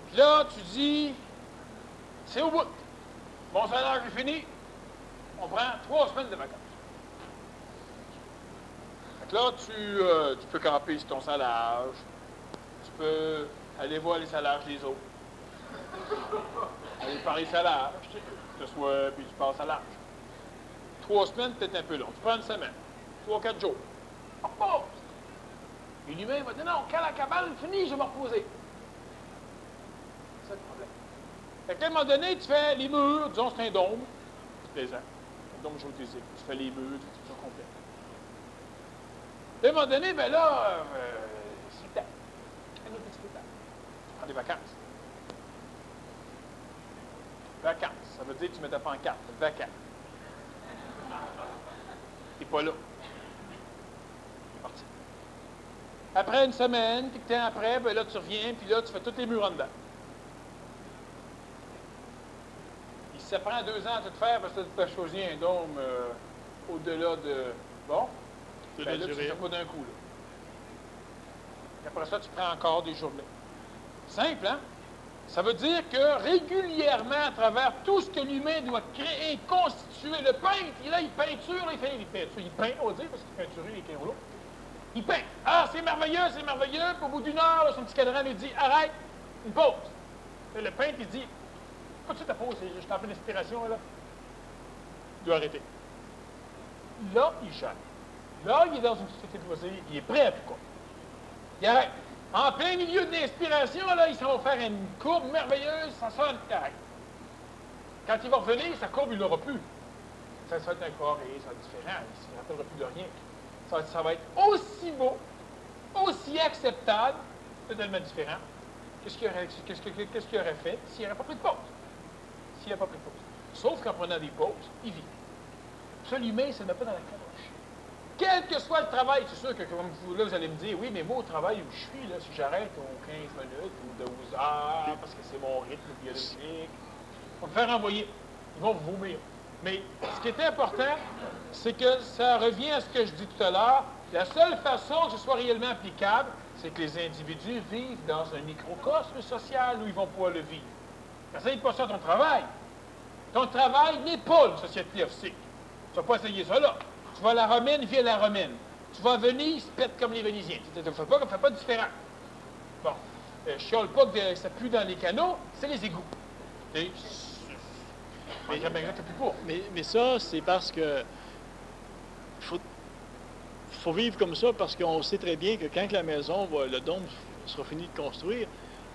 Puis là, tu dis, c'est au bout. Mon salage est fini. On prend 3 semaines de vacances. Fait que là, tu peux camper sur ton salage. Tu peux aller voir les salages des autres. Aller par les salages, tu sais. Tu te sois, puis tu pars au salage. 3 semaines, peut-être un peu long. Tu prends une semaine. 3 ou 4 jours. On repose. Et l'humain va dire, non, quand la cabane finit, je vais me reposer. C'est ça le problème. Fait qu'à un moment donné, tu fais les murs, disons, c'est un dôme. C'est plaisant. Un dôme géodésique. Tu fais les murs, tu fais tout ça complet. À un moment donné, ben là, c'est le temps. Un autre petit peu de temps. Tu prends des vacances. Vacances. Ça veut dire que tu ne mettais pas en carte. Vacances. Tu n'es pas là. Tu es parti. Après une semaine, quelques temps après, ben là, tu reviens, puis là, tu fais tous les murs en dedans. Et si ça prend 2 ans à tout faire, parce que tu as choisi un dôme au-delà de... Bon, ben là, tu ne fais pas d'un coup, là. Et après ça, tu prends encore des journées. Simple, hein? Ça veut dire que régulièrement, à travers tout ce que l'humain doit créer, constituer, le peintre, il peinture, il fait les peintures. Il peint, on va dire, parce qu'il peinture les crayons. Il peint. Ah, c'est merveilleux, puis au bout d'1 heure, là, son petit cadran lui dit, arrête, une pause. Et le peintre, il dit, pas de suite ta pause, je suis en pleine inspiration, là. Il doit arrêter. Là, il gêne. Là, il est dans une société de loisirs, il est prêt à tout quoi. Il arrête. En plein milieu de l'inspiration, là, ils s'en vont faire une courbe merveilleuse, ça sonne, correct. Quand il va revenir, sa courbe, il l'aura plus. Ça va être un carré, ça va être différent, il ne se rappellera plus de rien. Ça va être aussi beau, aussi acceptable, totalement différent. Qu'est-ce qu'il aurait fait s'il n'aurait pas pris de pause? S'il n'a pas pris de pause. Sauf qu'en prenant des pauses, il vit. Ça, l'humain, il ne se met pas dans la caloche. Quel que soit le travail, c'est sûr que comme vous, là, vous allez me dire, oui, mais moi, au travail où je suis, là, si j'arrête aux 15 minutes ou 12 heures, parce que c'est mon rythme biologique, on va me faire envoyer. Ils vont vous vomir. Mais ce qui est important, c'est que ça revient à ce que je dis tout à l'heure. La seule façon que ce soit réellement applicable, c'est que les individus vivent dans un microcosme social où ils vont pouvoir le vivre. Essaye pas ça ton travail. Ton travail n'est pas une société officielle. Tu ne vas pas essayer ça là. Tu vas à la romaine, vis à la romaine. Tu vas à Venise, pète comme les Vénisiens. Tu ne fais pas différent. Bon. Je chiale pas que ça pue dans les canaux, c'est les égouts. Mais ça, c'est parce que faut vivre comme ça parce qu'on sait très bien que quand la maison, le dôme sera fini de construire,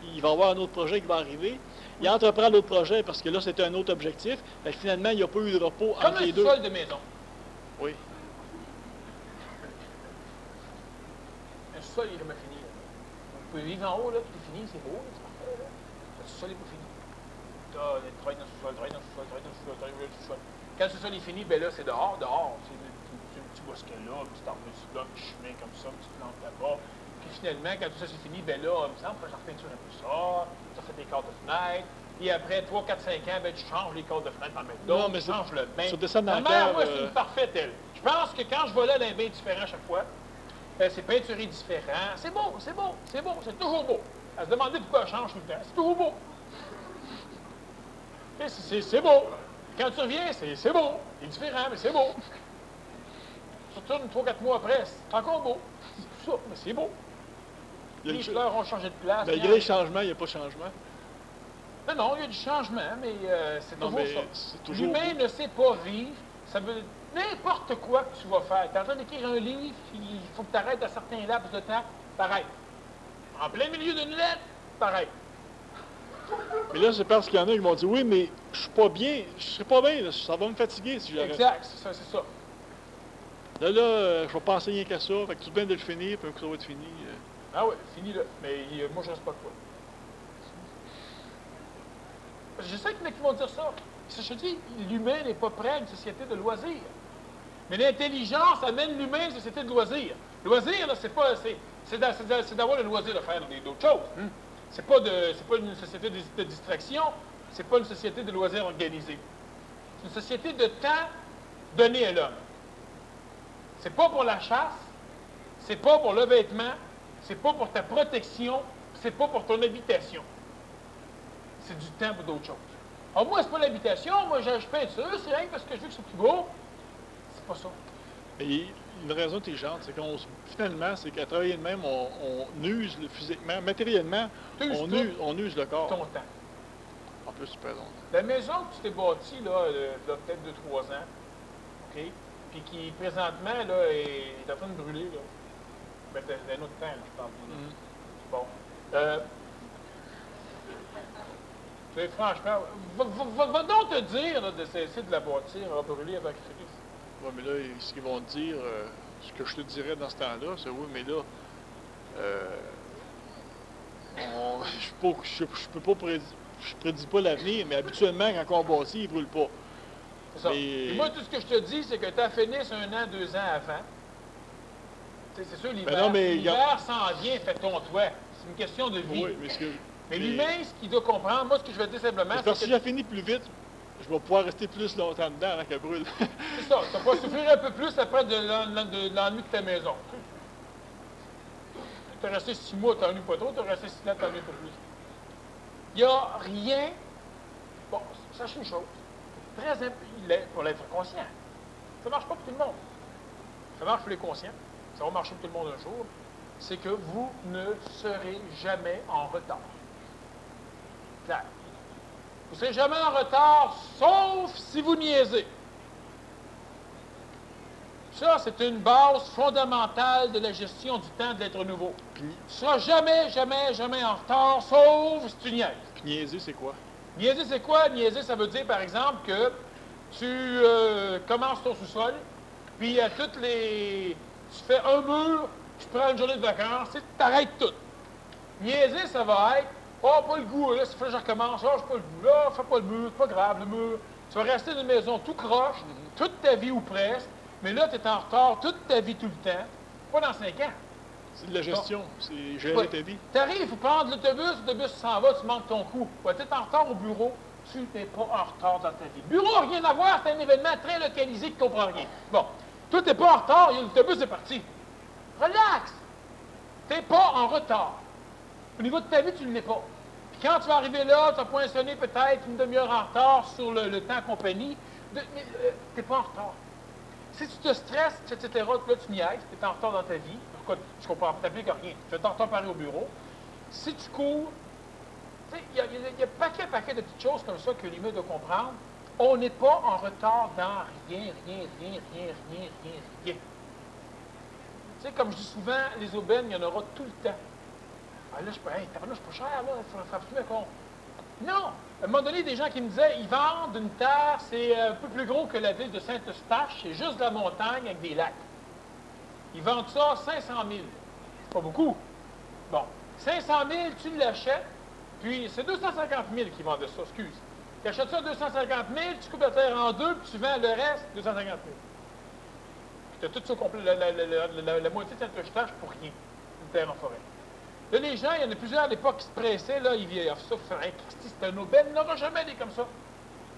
il va y avoir un autre projet qui va arriver. Il entreprend l'autre projet parce que là, c'est un autre objectif. Mais finalement, il n'y a pas eu de repos entre les deux. Comme un sol de maison. Oui. Un sol, il est jamais fini. Vous pouvez vivre en haut, là, tout est fini, c'est beau, c'est parfait. Là. Le sol n'est pas fini. Tu travailles dans le sous-sol, travaille dans le sous-sol, travaille dans le sous-sol, travaille dans le sous-sol. Quand le sous-sol est fini, ben là, c'est dehors. Tu vois ce qu'il y a là, puis tu t'en vas là, un petit chemin comme ça, puis tu te plantes là-bas. Puis finalement, quand tout ça c'est fini, ben là, il me semble que j'en repeinture un peu ça, tu as fait des cadres de fenêtre, et après 3, 4, 5 ans, ben tu changes les cadres de fenêtre en même temps. Non, mais tu changes le bain. Sur descendre dans Ma le mère, cave, moi, c'est une parfaite, elle. Je pense que quand je vais là, elle a un bain différent à chaque fois. C'est peinturé différent. C'est beau, c'est beau, c'est beau, c'est toujours beau. Elle se demandait pourquoi elle change tout le temps. C'est toujours beau. C'est beau. Quand tu reviens, c'est beau. C'est différent, mais c'est beau. Tu retournes 3-4 mois après, c'est encore beau. C'est tout ça, mais c'est beau. Les fleurs ont changé de place. Malgré les changements, il n'y a pas de changement. Non, il y a du changement, mais c'est toujours ça. L'humain ne sait pas vivre. Ça veut n'importe quoi que tu vas faire. Tu es en train d'écrire un livre, il faut que tu arrêtes à certains laps de temps, t'arrêtes. En plein milieu d'une lettre, t'arrêtes. Mais là, c'est parce qu'il y en a qui m'ont dit, oui, mais je suis pas bien, je serai pas bien, là, ça va me fatiguer si j'arrête. Exact, c'est ça. Là, je vais penser rien qu'à ça, fait que tout bien de le finir, puis un coup ça va être fini. Ah oui, fini là. Mais moi, je reste pas de quoi. Je sais qu'il y en a qui vont dire ça. Je te dis, l'humain n'est pas prêt à une société de loisirs. Mais l'intelligence amène l'humain à une société de loisirs. Loisir, là, c'est d'avoir le loisir de faire d'autres choses. C'est pas une société de distraction, c'est pas une société de loisirs organisés. C'est une société de temps donné à l'homme. C'est pas pour la chasse, c'est pas pour le vêtement, c'est pas pour ta protection, c'est pas pour ton habitation. C'est du temps pour d'autres choses. Alors moi, c'est pas l'habitation, moi je peins ça, c'est rien parce que je veux que c'est plus beau. C'est pas ça. Et une raison intelligente, c'est qu'on finalement, c'est qu'à travailler de même, on use physiquement, matériellement, on use le corps. Ton temps. En plus, tu peux raison. La maison que tu t'es bâtie, là, peut-être 2-3 ans, OK? Puis qui, présentement, là, est en train de brûler, là. Ben, c'est un autre temps, là, je parle. Bon. Tu sais, franchement, va donc te dire de cesser de la bâtir à brûler avec Christ. Oui, mais là, ce qu'ils vont te dire, ce que je te dirais dans ce temps-là, c'est oui, mais là, je peux pas je prédis pas l'avenir, mais habituellement, quand on bâtit, ils ne brûlent pas. C'est ça. Mais... Et moi, tout ce que je te dis, c'est que tu as fini 1 an, 2 ans avant. C'est sûr, l'hiver s'en vient, fait ton toit. C'est une question de vie. Oui, mais l'humain, ce qu'il doit comprendre, moi, ce que je vais te dire simplement, c'est que si j'ai fini plus vite, je vais pouvoir rester plus longtemps dedans avant qu'elle brûle. C'est ça. Tu vas souffrir un peu plus après de l'ennui de ta maison. Tu as resté 6 mois, tu n'ennuies pas trop, tu as resté 6 ans, tu n'ennuies pas plus. Il n'y a rien... Bon, sachez une chose. Très pour l'être conscient. Ça ne marche pas pour tout le monde. Ça marche pour les conscients. Ça va marcher pour tout le monde un jour. C'est que vous ne serez jamais en retard. Claire. Vous ne serez jamais en retard, sauf si vous niaisez. Ça, c'est une base fondamentale de la gestion du temps de l'être nouveau. Tu ne seras jamais, jamais, jamais en retard, sauf si tu niaises. Puis niaiser, c'est quoi? Niaiser, c'est quoi? Niaiser, ça veut dire, par exemple, que tu commences ton sous-sol, puis à toutes les... Tu fais un mur, tu prends une journée de vacances, tu t'arrêtes tout. Niaiser, ça va être, oh, pas le goût, là, ça fait que je recommence, oh, j'ai pas le goût, là, fais pas le mur, c'est pas grave, le mur. Tu vas rester dans une maison tout croche, toute ta vie ou presque, mais là, tu es en retard toute ta vie, tout le temps, pas dans 5 ans. C'est de la gestion, c'est gérer ta vie. Tu arrives, il faut prendre l'autobus s'en va, tu montes ton coup. Tu es en retard au bureau, tu n'es pas en retard dans ta vie. Bureau, rien à voir, c'est un événement très localisé qui ne comprend rien. Bon, toi, tu n'es pas en retard, l'autobus est parti. Relax! Tu n'es pas en retard. Au niveau de ta vie, tu ne l'es pas. Puis quand tu vas arriver là, tu vas poinçonner peut-être une demi-heure en retard sur le temps compagnie, mais tu n'es pas en retard. Si tu te stresses, etc., là, tu niaises, tu es en retard dans ta vie. Pourquoi? Tu comprends pas, tu n'appliques rien. Tu es en retard pareil au bureau. Si tu cours, il y a paquet de petites choses comme ça que l'humain doit comprendre. On n'est pas en retard dans rien. Tu sais, comme je dis souvent, les aubaines, il y en aura tout le temps. Ah là, je suis pas cher, là, il faudrait absolument qu'on... Non! À un moment donné, des gens qui me disaient, ils vendent une terre, c'est un peu plus gros que la ville de Saint-Eustache, c'est juste de la montagne avec des lacs. Ils vendent ça 500 000. C'est pas beaucoup. Bon, 500 000, tu l'achètes, puis c'est 250 000 qui vendent ça, excuse. Tu achètes ça 250 000, tu coupes la terre en deux, puis tu vends le reste 250 000. Puis tu as tout ça complet, la moitié de Saint-Eustache pour rien, une terre en forêt. Là, les gens, il y en a plusieurs à l'époque qui se pressaient, là, ils offrent ça, c'est un aubaine, il n'y en aura jamais des comme ça.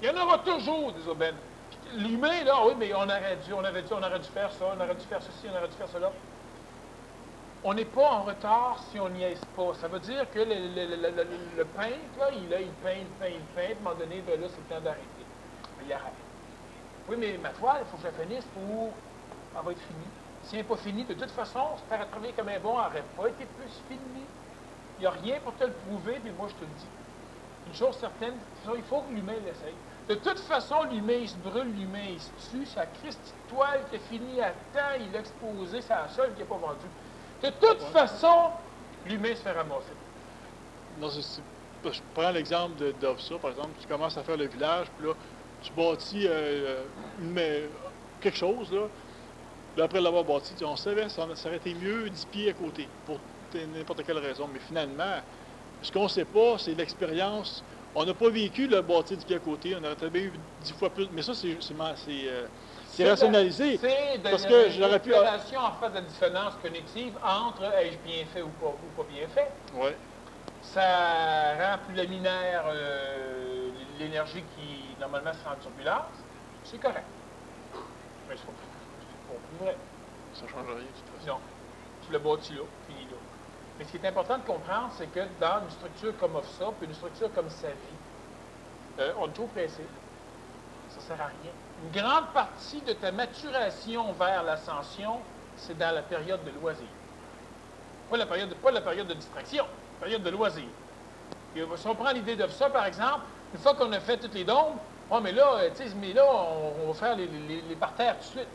Il y en aura toujours des aubaines. L'humain, là, oui, mais on aurait dû faire ça, on aurait dû faire ceci, on aurait dû faire cela. On n'est pas en retard si on n'y aise pas. Ça veut dire que le peintre, là, il peint, à un moment donné, ben là, c'est le temps d'arrêter. Il arrête. Oui, mais ma toile, il faut que je la finisse pour... Elle va être finie. Si elle n'est pas finie, de toute façon, se faire travailler comme un bon, elle n'aurait pas été plus finie. Il n'y a rien pour te le prouver, mais moi, je te le dis. Une chose certaine, il faut que l'humain l'essaye. De toute façon, l'humain, il se brûle, l'humain, il se tue. Sa Christie toile qui est finie à temps, il l'a exposée, c'est la seule qui n'est pas vendue. De toute façon, l'humain se fait ramasser. Non, je prends l'exemple d'Ovsa, par exemple. Tu commences à faire le village, puis là, tu bâtis quelque chose, là. Là, après l'avoir bâti, on savait, ça aurait été mieux 10 pieds à côté, pour n'importe quelle raison. Mais finalement, ce qu'on ne sait pas, c'est l'expérience. On n'a pas vécu le bâti 10 pieds à côté, on aurait bien eu 10 fois plus. Mais ça, c'est rationalisé. C'est parce que j'aurais pu. En fait, de la dissonance cognitive entre ai-je bien fait ou pas bien fait. Oui. Ça rend plus laminaire l'énergie qui, normalement, se rend en turbulence. C'est correct. Mais c'est pas plus vrai. Ça ne change rien, de toute façon. Non. Tu l'as bâti là, fini là. Mais ce qui est important de comprendre, c'est que dans une structure comme OFSA, puis une structure comme sa vie, on est trop pressé. Ça ne sert à rien. Une grande partie de ta maturation vers l'ascension, c'est dans la période de loisir. Pas la période de distraction, la période de loisir. Et si on prend l'idée d'OFSA, par exemple, une fois qu'on a fait toutes les dômes, oh, mais là, on va faire les parterres tout de suite.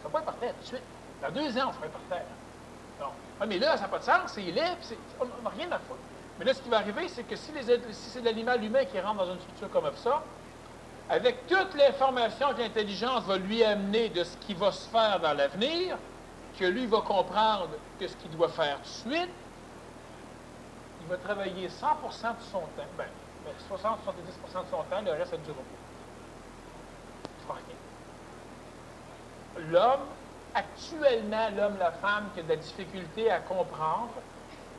On ne fait pas les parterres tout de suite. Dans 2 ans, on fera les parterres. Non. Ah, mais là, ça n'a pas de sens, c'est laid, puis on n'a rien à foutre. Mais là, ce qui va arriver, c'est que si c'est l'animal humain qui rentre dans une structure comme ça, avec toute l'information que l'intelligence va lui amener de ce qui va se faire dans l'avenir, que lui va comprendre que ce qu'il doit faire tout de suite, il va travailler 100% de son temps, 60-70% de son temps, le reste, c'est du repos. Il ne fera rien. L'homme, actuellement, l'homme, la femme, qui a de la difficulté à comprendre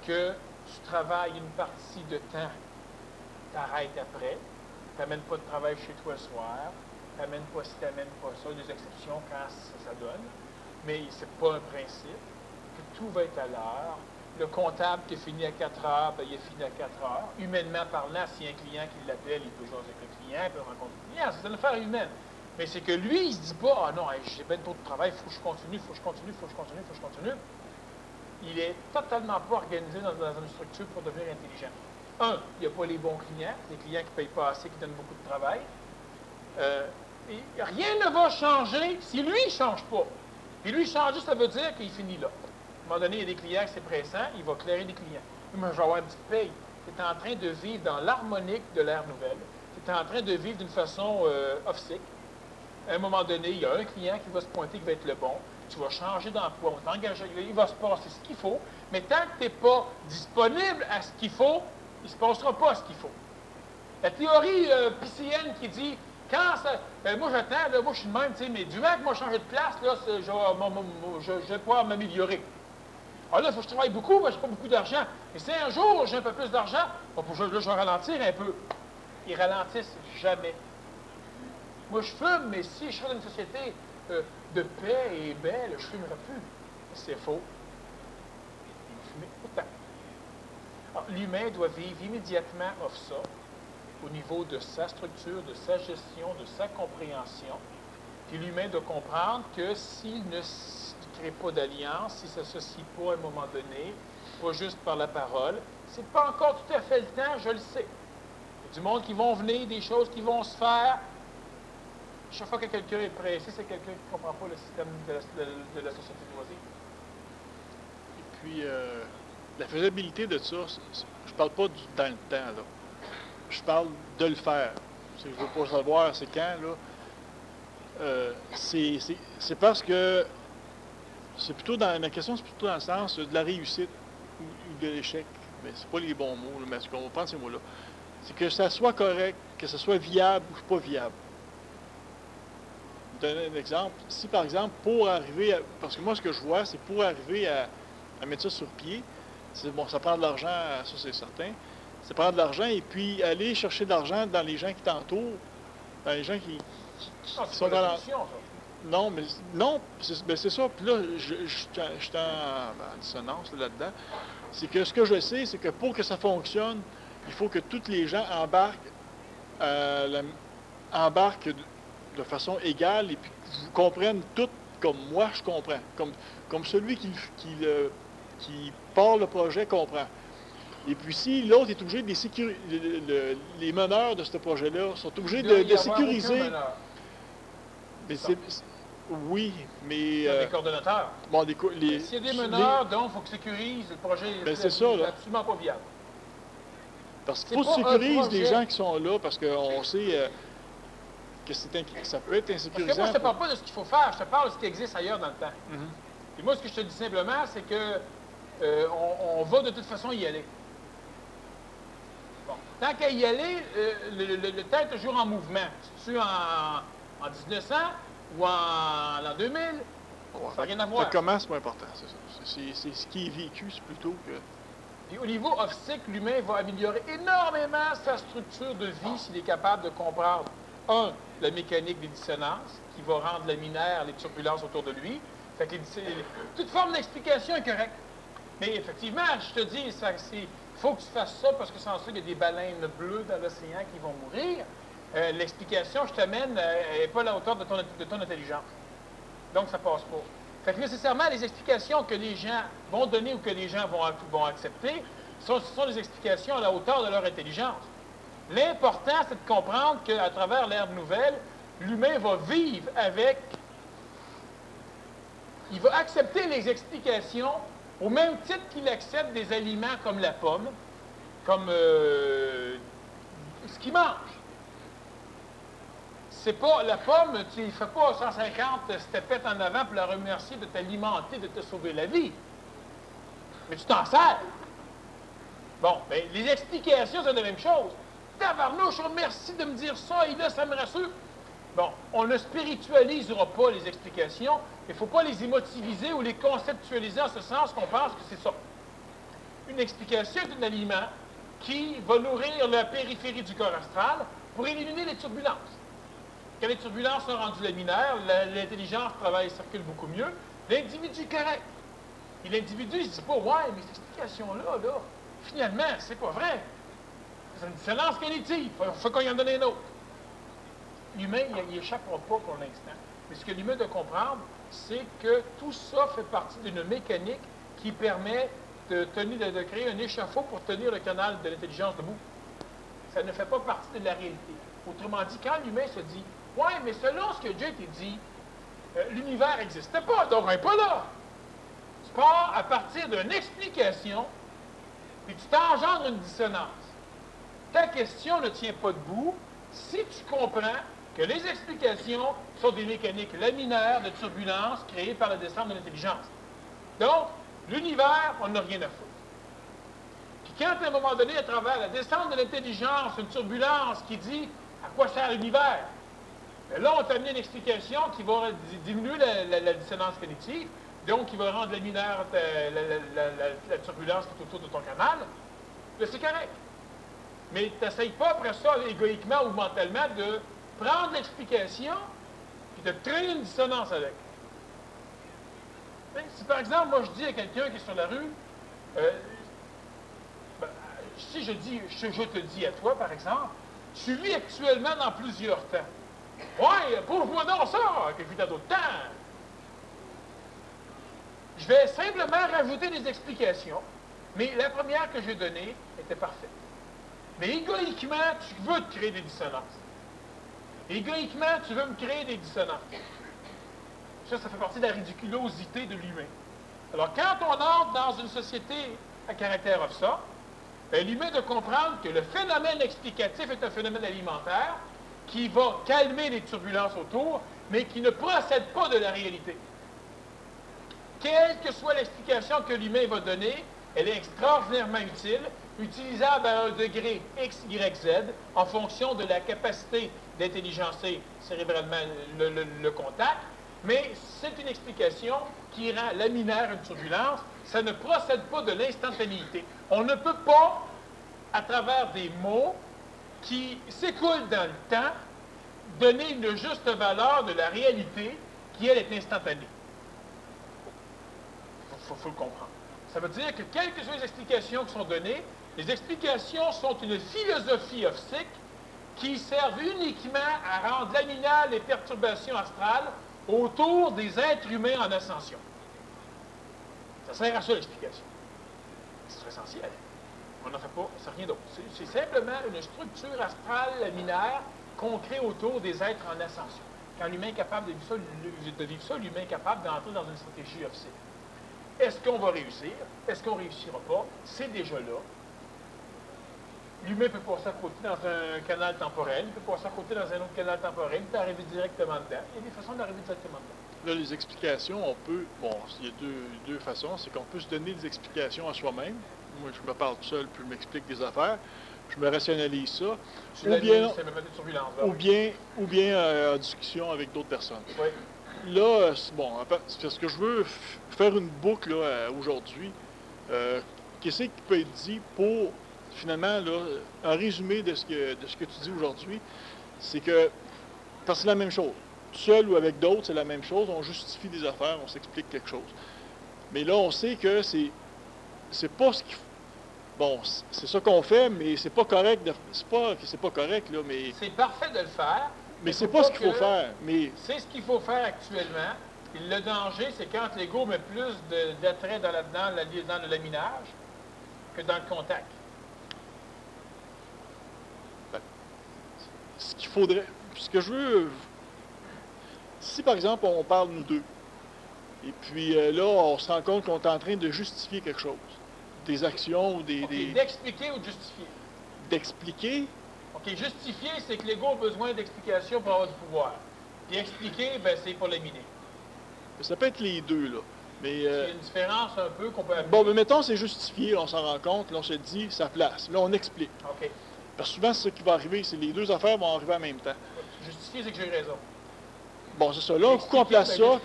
que tu travailles une partie de temps, t'arrêtes après, tu n'amènes pas de travail chez toi le soir, tu n'amènes pas si tu n'amènes pas ça, des exceptions quand ça donne, mais ce n'est pas un principe, que tout va être à l'heure. Le comptable qui est fini à 4 heures, ben, il est fini à 4 heures. Humainement parlant, s'il y a un client qui l'appelle, il peut jouer avec le client, il peut rencontrer le client, c'est une affaire humaine. Mais c'est que lui, il ne se dit pas, ah non, hey, j'ai bien trop de travail, il faut que je continue, il faut que je continue, il faut que je continue, il faut que je continue. Il est totalement pas organisé dans une structure pour devenir intelligent. Un, il n'y a pas les bons clients, des clients qui ne payent pas assez, qui donnent beaucoup de travail. Et rien ne va changer si lui ne change pas. Et lui, changer, ça veut dire qu'il finit là. À un moment donné, il y a des clients que c'est pressant, il va clairer des clients. Moi, je vais avoir une petite paye. Tu es en train de vivre dans l'harmonique de l'ère nouvelle. Tu es en train de vivre d'une façon off-sick. À un moment donné, il y a un client qui va se pointer, qui va être le bon. Tu vas changer d'emploi, on va t'engager, il va se passer ce qu'il faut. Mais tant que tu n'es pas disponible à ce qu'il faut, il ne se passera pas ce qu'il faut. La théorie piscienne qui dit, quand ça. Moi, j'attends, là, moi, je suis de même, tu sais, mais du moment que moi, je change de place, là, je vais pouvoir m'améliorer. Alors là, il faut que je travaille beaucoup, mais je n'ai pas beaucoup d'argent. Et si un jour, j'ai un peu plus d'argent, là, je vais ralentir un peu. Ils ralentissent jamais. Moi, je fume, mais si je serais dans une société de paix et belle, je ne fumerais plus. C'est faux. Il va fumer autant. Alors, l'humain doit vivre immédiatement off ça, au niveau de sa structure, de sa gestion, de sa compréhension. Puis l'humain doit comprendre que s'il ne crée pas d'alliance, s'il ne s'associe pas à un moment donné, pas juste par la parole, c'est pas encore tout à fait le temps, je le sais. Il y a du monde qui vont venir, des choses qui vont se faire. Chaque fois que quelqu'un est pressé, c'est quelqu'un qui ne comprend pas le système de la société loisir. Et puis, la faisabilité de ça, je parle pas dans le temps, là. Je parle de le faire. Je ne veux pas savoir c'est quand, là. C'est parce que c'est plutôt dans ma question, c'est plutôt dans le sens de la réussite ou de l'échec. Mais c'est pas les bons mots, là, mais ce qu'on prend ces mots-là. C'est que ça soit correct, que ce soit viable ou pas viable. Je vais donner un exemple. Si, par exemple, pour arriver à... Parce que moi, ce que je vois, c'est pour arriver à mettre ça sur pied, c'est bon, ça prend de l'argent, ça c'est certain. Ça prend de l'argent et puis aller chercher de l'argent dans les gens qui t'entourent, dans les gens qui sont dans la... Non, mais non, c'est ça. Puis là, je suis en dissonance là-dedans. C'est que ce que je sais, c'est que pour que ça fonctionne, il faut que tous les gens embarquent de façon égale et puis vous comprennent tout comme moi je comprends, comme celui qui part le projet comprend. Et puis si l'autre est obligé de les meneurs de ce projet-là sont obligés de sécuriser. Mais oui, mais... des coordonnateurs. Bon, s'il y a des meneurs, donc il faut que sécurise le projet. C'est ça, là. Absolument pas viable. Parce qu'il faut que sécuriser des gens qui sont là, parce qu'on sait que ça peut être insécurisant. Parce que moi, je ne te parle pas de ce qu'il faut faire, je te parle de ce qui existe ailleurs dans le temps. Et moi, ce que je te dis simplement, c'est que on va de toute façon y aller. Bon. Tant qu'à y aller, le temps est toujours en mouvement. Si tu es en 1900 ou en l'an 2000, ça n'a rien à voir. Comment, c'est pas important, c'est ça. C'est ce qui est vécu, c'est plutôt que... Puis au niveau off-cycle, l'humain va améliorer énormément sa structure de vie s'il est capable de comprendre, un, la mécanique des dissonances, qui va rendre laminaire les turbulences autour de lui. Fait que toute forme d'explication est correcte. Mais effectivement, je te dis, il faut que tu fasses ça parce que sans ça, il y a des baleines bleues dans l'océan qui vont mourir. L'explication, je t'amène, n'est pas à la hauteur de ton intelligence. Donc, ça passe pas. Fait que nécessairement, les explications que les gens vont donner ou que les gens vont accepter sont des explications à la hauteur de leur intelligence. L'important, c'est de comprendre qu'à travers l'ère nouvelle, l'humain va vivre avec... Il va accepter les explications Au même titre qu'il accepte des aliments comme la pomme, comme ce qu'il mange. C'est pas la pomme, tu ne fais pas 150 stepettes en avant pour la remercier de t'alimenter, de te sauver la vie. Mais tu t'en sers. Bon, bien, les explications, c'est la même chose. Tabarnouche, merci de me dire ça, et là, ça me rassure. Bon, on ne spiritualisera pas les explications, mais il ne faut pas les émotiviser ou les conceptualiser en ce sens qu'on pense que c'est ça. Une explication est un aliment qui va nourrir la périphérie du corps astral pour éliminer les turbulences. Quand les turbulences sont rendues laminaires, l'intelligence travaille, circule beaucoup mieux, l'individu est correct. Et l'individu, il ne se dit pas, ouais, mais cette explication-là, là, finalement, c'est pas vrai. C'est une dissonance cognitive. Il faut qu'on y en donne un autre. L'humain, il n'échappera pas pour l'instant. Mais ce que l'humain doit comprendre, c'est que tout ça fait partie d'une mécanique qui permet de créer un échafaud pour tenir le canal de l'intelligence debout. Ça ne fait pas partie de la réalité. Autrement dit, quand l'humain se dit « Ouais, mais selon ce que Dieu t'a dit, l'univers n'existait pas, donc on n'est pas là. » Tu pars à partir d'une explication, puis tu t'engendres une dissonance. Ta question ne tient pas debout si tu comprends que les explications sont des mécaniques laminaires de turbulence créées par la descente de l'intelligence. Donc, l'univers, on n'a rien à foutre. Puis quand, à un moment donné, à travers la descente de l'intelligence, une turbulence qui dit à quoi sert l'univers, bien là, on t'a amené une explication qui va diminuer la dissonance cognitive, donc qui va rendre laminaire la turbulence qui est autour de ton canal. Là, c'est correct. Mais tu n'essayes pas après ça, égoïquement ou mentalement, de prendre l'explication et de créer une dissonance avec. Si par exemple, moi je dis à quelqu'un qui est sur la rue, si je te dis à toi, par exemple, tu vis actuellement dans plusieurs temps. Ouais, prouve-moi donc ça, que je vis dans d'autres temps. Je vais simplement rajouter des explications, mais la première que j'ai donnée était parfaite. Mais égoïquement, tu veux te créer des dissonances. Égoïquement, tu veux me créer des dissonances. Ça fait partie de la ridiculosité de l'humain. Alors, quand on entre dans une société à caractère of ça, l'humain doit comprendre que le phénomène explicatif est un phénomène alimentaire qui va calmer les turbulences autour, mais qui ne procède pas de la réalité. Quelle que soit l'explication que l'humain va donner, elle est extraordinairement utile, utilisable à un degré X, Y, Z, en fonction de la capacité d'intelligencer cérébralement le contact, mais c'est une explication qui rend laminaire une turbulence. Ça ne procède pas de l'instantanéité. On ne peut pas, à travers des mots qui s'écoulent dans le temps, donner une juste valeur de la réalité qui, elle, est instantanée. Il faut le comprendre. Ça veut dire que quelles que soient les explications qui sont données, les explications sont une philosophie optique qui servent uniquement à rendre laminaires les perturbations astrales autour des êtres humains en ascension. Ça sert à ça l'explication. C'est essentiel. On n'en fait pas, c'est rien d'autre. C'est simplement une structure astrale laminaire qu'on crée autour des êtres en ascension. Quand l'humain est capable de vivre ça, l'humain est capable d'entrer dans une stratégie optique. Est-ce qu'on va réussir? Est-ce qu'on ne réussira pas? C'est déjà là. L'humain peut passer à côté dans un canal temporel, il peut passer à côté dans un autre canal temporel, il peut arriver directement dedans. Il y a des façons d'arriver directement dedans. Là, les explications, on peut... Bon, il y a deux façons. C'est qu'on peut se donner des explications à soi-même. Moi, je me parle tout seul, puis je m'explique des affaires. Je me rationalise ça. Ou bien en discussion avec d'autres personnes. Oui. Là, bon, c'est parce que je veux faire une boucle là, aujourd'hui. Qu'est-ce qui peut être dit pour, finalement, là, un résumé de ce que tu dis aujourd'hui, c'est que, parce que c'est la même chose. Seul ou avec d'autres, c'est la même chose. On justifie des affaires, on s'explique quelque chose. Mais là, on sait que c'est pas ce qu'il faut. Bon, c'est ça qu'on fait, mais c'est pas correct. C'est pas que c'est pas correct, là, mais... C'est parfait de le faire. Mais c'est pas ce qu'il faut faire. Mais... C'est ce qu'il faut faire actuellement. Et le danger, c'est quand l'ego met plus d'attrait dans le laminage que dans le contact. Ce qu'il faudrait... Ce que je veux... Si, par exemple, on parle nous deux, Et puis là, on se rend compte qu'on est en train de justifier quelque chose. Des actions ou D'expliquer ou de justifier? D'expliquer. OK, justifier, c'est que l'ego a besoin d'explication pour avoir du pouvoir. Puis expliquer, ben, c'est pour l'éliminer. Ça peut être les deux, là. Mais, il y a une différence un peu qu'on peut appeler. Bon, mais mettons, c'est justifié, on s'en rend compte, là, on se dit sa place. Là, on explique. OK. Parce que souvent, c'est ce qui va arriver, c'est les deux affaires vont arriver en même temps. Justifier, c'est que j'ai raison. Bon, c'est ça. Là, un coup qu'on place ça,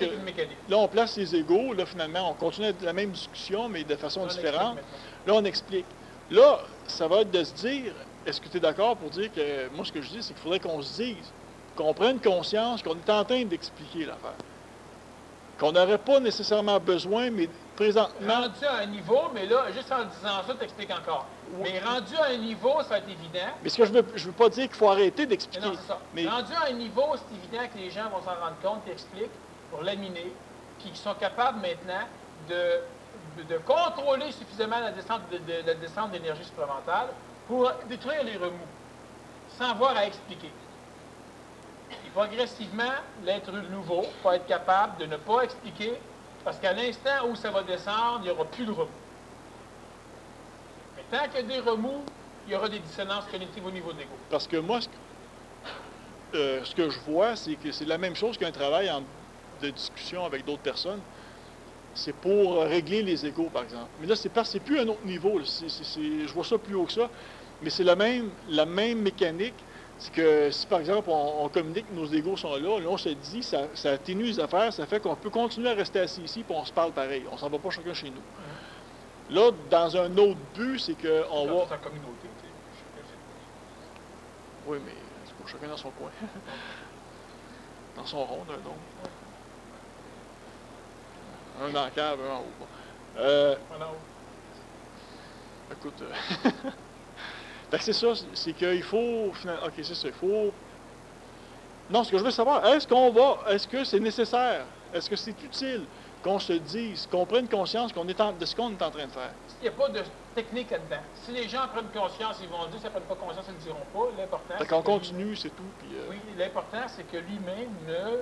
là, on place les égos, là, finalement, on continue la même discussion, mais de façon différente. Là, on explique. Là, ça va être de se dire, est-ce que tu es d'accord pour dire que, moi, ce que je dis, c'est qu'il faudrait qu'on se dise, qu'on prenne conscience qu'on est en train d'expliquer l'affaire. Qu'on n'aurait pas nécessairement besoin, mais présentement... Rendu à un niveau, mais là, juste en disant ça, tu expliques encore. Oui. Mais rendu à un niveau, ça va être évident. Mais ce que je veux pas dire qu'il faut arrêter d'expliquer. Non, c'est ça. Mais... Rendu à un niveau, c'est évident que les gens vont s'en rendre compte, qu'ils expliquent pour laminer, puis qu'ils sont capables maintenant de contrôler suffisamment la descente d'énergie supplémentaire pour détruire les remous, sans avoir à expliquer. Et progressivement, l'être nouveau va être capable de ne pas expliquer, parce qu'à l'instant où ça va descendre, il n'y aura plus de remous. Mais tant qu'il y a des remous, il y aura des dissonances cognitives au niveau de l'ego. Parce que moi, ce que je vois, c'est que c'est la même chose qu'un travail de discussion avec d'autres personnes. C'est pour régler les égos, par exemple. Mais là, c'est plus un autre niveau. Je vois ça plus haut que ça. Mais c'est la même mécanique. C'est que si, par exemple, on communique que nos égos sont là, on se dit, ça atténue les affaires, ça fait qu'on peut continuer à rester assis ici, puis on se parle pareil. On s'en va pas chacun chez nous. Là, dans un autre but, c'est qu'on va... C'est la communauté. Oui, mais c'est pour chacun dans son coin. Dans son rond, d'un autre. Un dans la cave, un en haut. Un en haut. Écoute... c'est ça, c'est qu'il faut... OK, c'est ça, il faut... Non, ce que je veux savoir, est-ce que c'est nécessaire? Est-ce que c'est utile qu'on se dise, qu'on prenne conscience de ce qu'on est en train de faire? Il n'y a pas de technique là-dedans. Si les gens prennent conscience, ils vont dire, si ils ne prennent pas conscience, ils ne le diront pas. L'important, c'est qu'on continue, c'est tout. Puis, Oui, l'important, c'est que lui-même ne...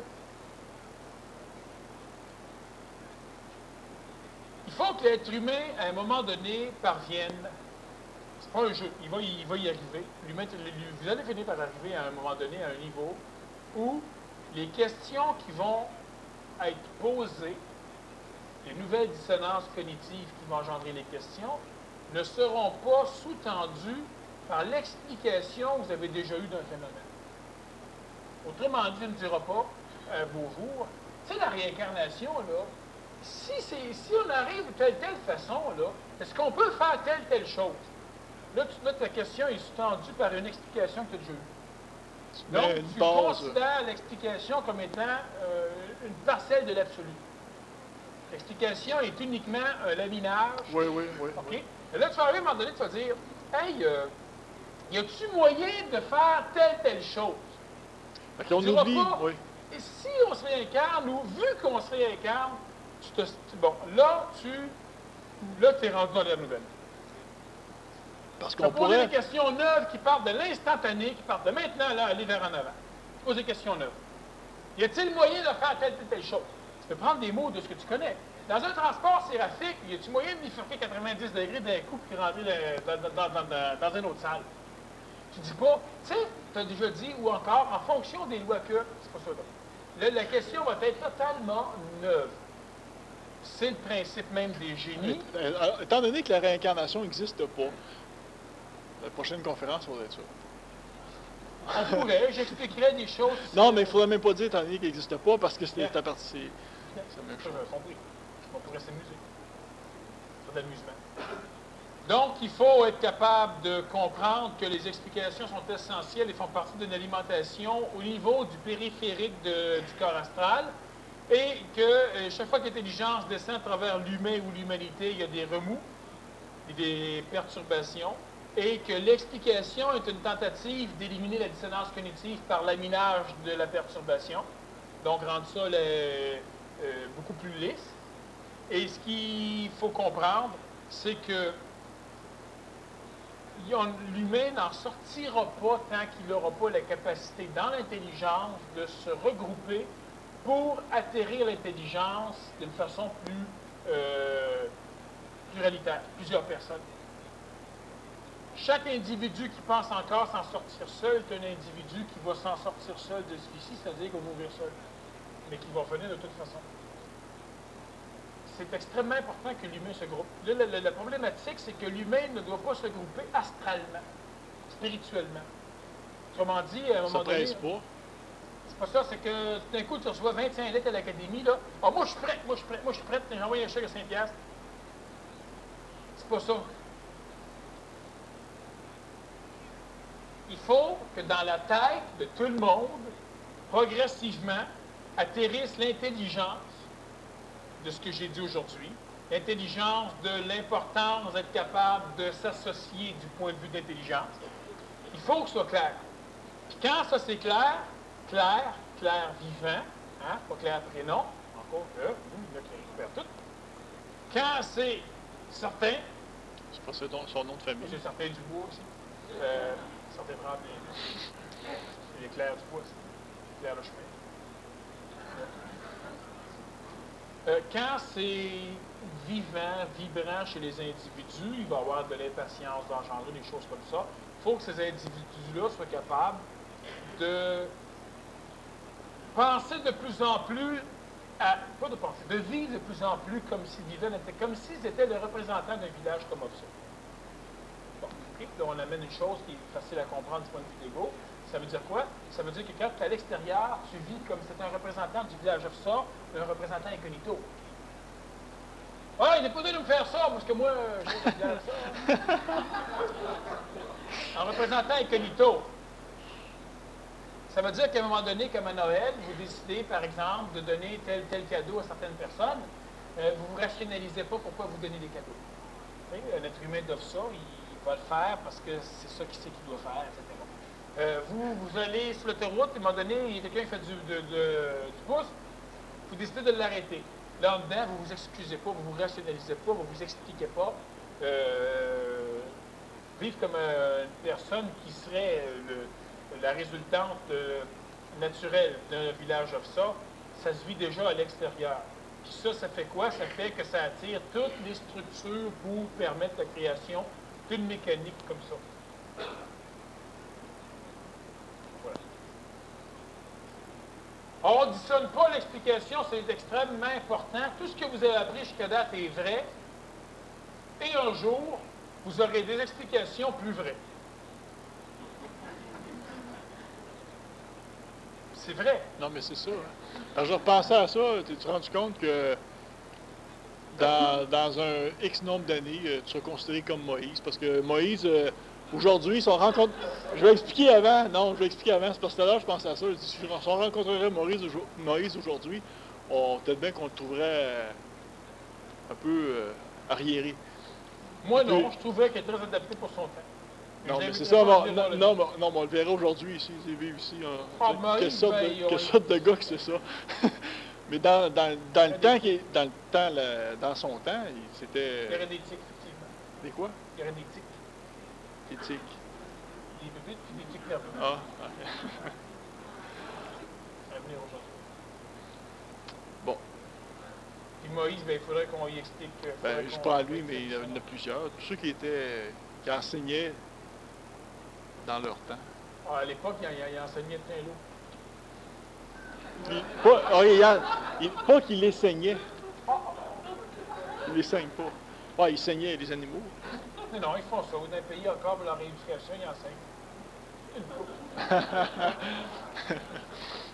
Il faut que l'être humain, à un moment donné, parvienne... C'est pas un jeu, il va y arriver. Vous allez finir par arriver à un moment donné à un niveau où les questions qui vont être posées, les nouvelles dissonances cognitives qui vont engendrer les questions, ne seront pas sous-tendues par l'explication que vous avez déjà eue d'un phénomène. Autrement dit, il ne dira pas bonjour. Tu sais, la réincarnation, là, si on arrive de telle façon, là, est-ce qu'on peut faire telle chose? Là, ta question est sous-tendue par une explication que tu as déjà eue. Donc, tu considères l'explication comme étant une parcelle de l'absolu. L'explication est uniquement un laminage. Oui. OK? Et là, tu vas arriver à un moment donné, tu vas dire, hey, y a-tu moyen de faire telle chose? On oublie, oui. Et si on se réincarne, ou vu qu'on se réincarne, bon, là, tu es rendu dans la nouvelle. Parce qu'on pourrait... poser des questions neuves qui partent de l'instantané, qui partent de maintenant, là, aller vers en avant. Tu poses des questions neuves. Y a-t-il moyen de faire telle chose? Tu peux prendre des mots de ce que tu connais. Dans un transport séraphique, y a-t-il moyen de bifurquer 90 degrés d'un coup puis rentrer dans une autre salle? Tu dis pas, tu sais, tu as déjà dit, ou encore, en fonction des lois que... C'est pas ça, là. Là, la question va être totalement neuve. C'est le principe même des génies. Étant donné que la réincarnation n'existe pas, la prochaine conférence, il faudrait être ça. On pourrait, j'expliquerais des choses... Non, mais il ne faudrait même pas dire, étant donné qu'il n'existe pas, parce que c'est ta partie... C'est la même chose. On pourrait s'amuser. C'est de l'amusement. Donc, il faut être capable de comprendre que les explications sont essentielles et font partie d'une alimentation au niveau du périphérique du corps astral, et que chaque fois que l'intelligence descend à travers l'humain ou l'humanité, il y a des remous, et des perturbations, et que l'explication est une tentative d'éliminer la dissonance cognitive par laminage de la perturbation, donc rendre ça beaucoup plus lisse. Et ce qu'il faut comprendre, c'est que l'humain n'en sortira pas tant qu'il n'aura pas la capacité dans l'intelligence de se regrouper pour atterrir l'intelligence d'une façon pluralitaire, plusieurs personnes. Chaque individu qui pense encore s'en sortir seul est un individu qui va s'en sortir seul de celui-ci, c'est-à-dire qu'il va mourir seul, mais qui va revenir de toute façon. C'est extrêmement important que l'humain se groupe. Là, la problématique, c'est que l'humain ne doit pas se grouper astralement, spirituellement. Autrement dit, à un moment donné... C'est pas ça, c'est que tout d'un coup, tu reçois 25 lettres à l'académie, là. Ah, moi, je suis prêt, moi, je suis prêt, moi, je suis prêt. J'ai envoyé un chèque à 5$. C'est pas ça. Il faut que dans la tête de tout le monde, progressivement, atterrisse l'intelligence de ce que j'ai dit aujourd'hui, l'intelligence de l'importance d'être capable de s'associer du point de vue d'intelligence. Il faut que ce soit clair. Puis quand ça c'est clair, clair vivant, hein, pas clair prénom, encore que, il y en a qui récupèrent tout. Quand c'est certain, c'est pas son nom de famille. C'est certain Dubois aussi. Certain Tremblay. C'est les Claire Dubois aussi. Claire Le Chemin. Quand c'est vivant, vibrant chez les individus, il va y avoir de l'impatience, d'engendrer des choses comme ça. Il faut que ces individus-là soient capables de penser de plus en plus pas de penser, de vivre de plus en plus comme s'ils vivaient, comme s'ils étaient le représentant d'un village comme ça. Bon, okay. Là, on amène une chose qui est facile à comprendre du point de vue d'ego. Ça veut dire quoi? Ça veut dire que quand tu es à l'extérieur, tu vis comme si tu étais un représentant du village ça, un représentant incognito. Ah, il n'est pas donné de me faire ça, parce que moi, j'ai le village ça. Un représentant incognito. Ça veut dire qu'à un moment donné, comme à Noël, vous décidez, par exemple, de donner tel cadeau à certaines personnes, vous ne vous rationalisez pas pourquoi vous donnez des cadeaux. Un être humain d'offre ça, il va le faire parce que c'est ça qu'il sait qu'il doit faire, etc. Vous allez sur l'autoroute, à un moment donné, quelqu'un fait du pouce, vous décidez de l'arrêter. Là, en dedans, vous ne vous excusez pas, vous ne vous rationalisez pas, vous ne vous expliquez pas. Vivre comme une personne qui serait la résultante naturelle d'un village offshore, ça se vit déjà à l'extérieur. Puis ça fait quoi? Ça fait que ça attire toutes les structures pour permettre la création d'une mécanique comme ça. Voilà. On ne dissonne pas l'explication, c'est extrêmement important. Tout ce que vous avez appris jusqu'à date est vrai. Et un jour, vous aurez des explications plus vraies. C'est vrai. Non, mais c'est ça. Hein. Alors, je repensais à ça, tu t'es rendu compte que dans un X nombre d'années, tu seras considéré comme Moïse. Parce que Moïse, aujourd'hui, son rencontre... Je vais expliquer avant. Non, je vais expliquer avant. C'est parce que tout à l'heure, je pensais à ça. Je dis, si on rencontrerait Moïse aujourd'hui, peut-être bien qu'on le trouverait un peu arriéré. Moi, non. Je trouvais qu'il est très adapté pour son temps. Non, mais c'est ça, non, mais on le verra aujourd'hui ici, ils vivent ici. Quelle sorte de gars que c'est ça? Mais dans le temps, dans son temps, c'était... Il y aurait des tics, effectivement. Des quoi? Il y aurait des tics. Des tics. Des bébites puis des tics nerveux. Ah, ok. Ça va venir aujourd'hui. Bon. Puis Moïse, il faudrait qu'on y explique... je parle à lui, mais il y en a plusieurs. Tous ceux qui enseignaient dans leur temps. Ah, à l'époque, il enseignait de plein lot. Pas qu'il les saignait. Il les saigne pas. Il saignait les animaux. Non, ils font ça. Dans un pays encore pour la rééducation, ils enseignent.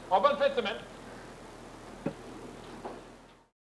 Bonne fin de semaine.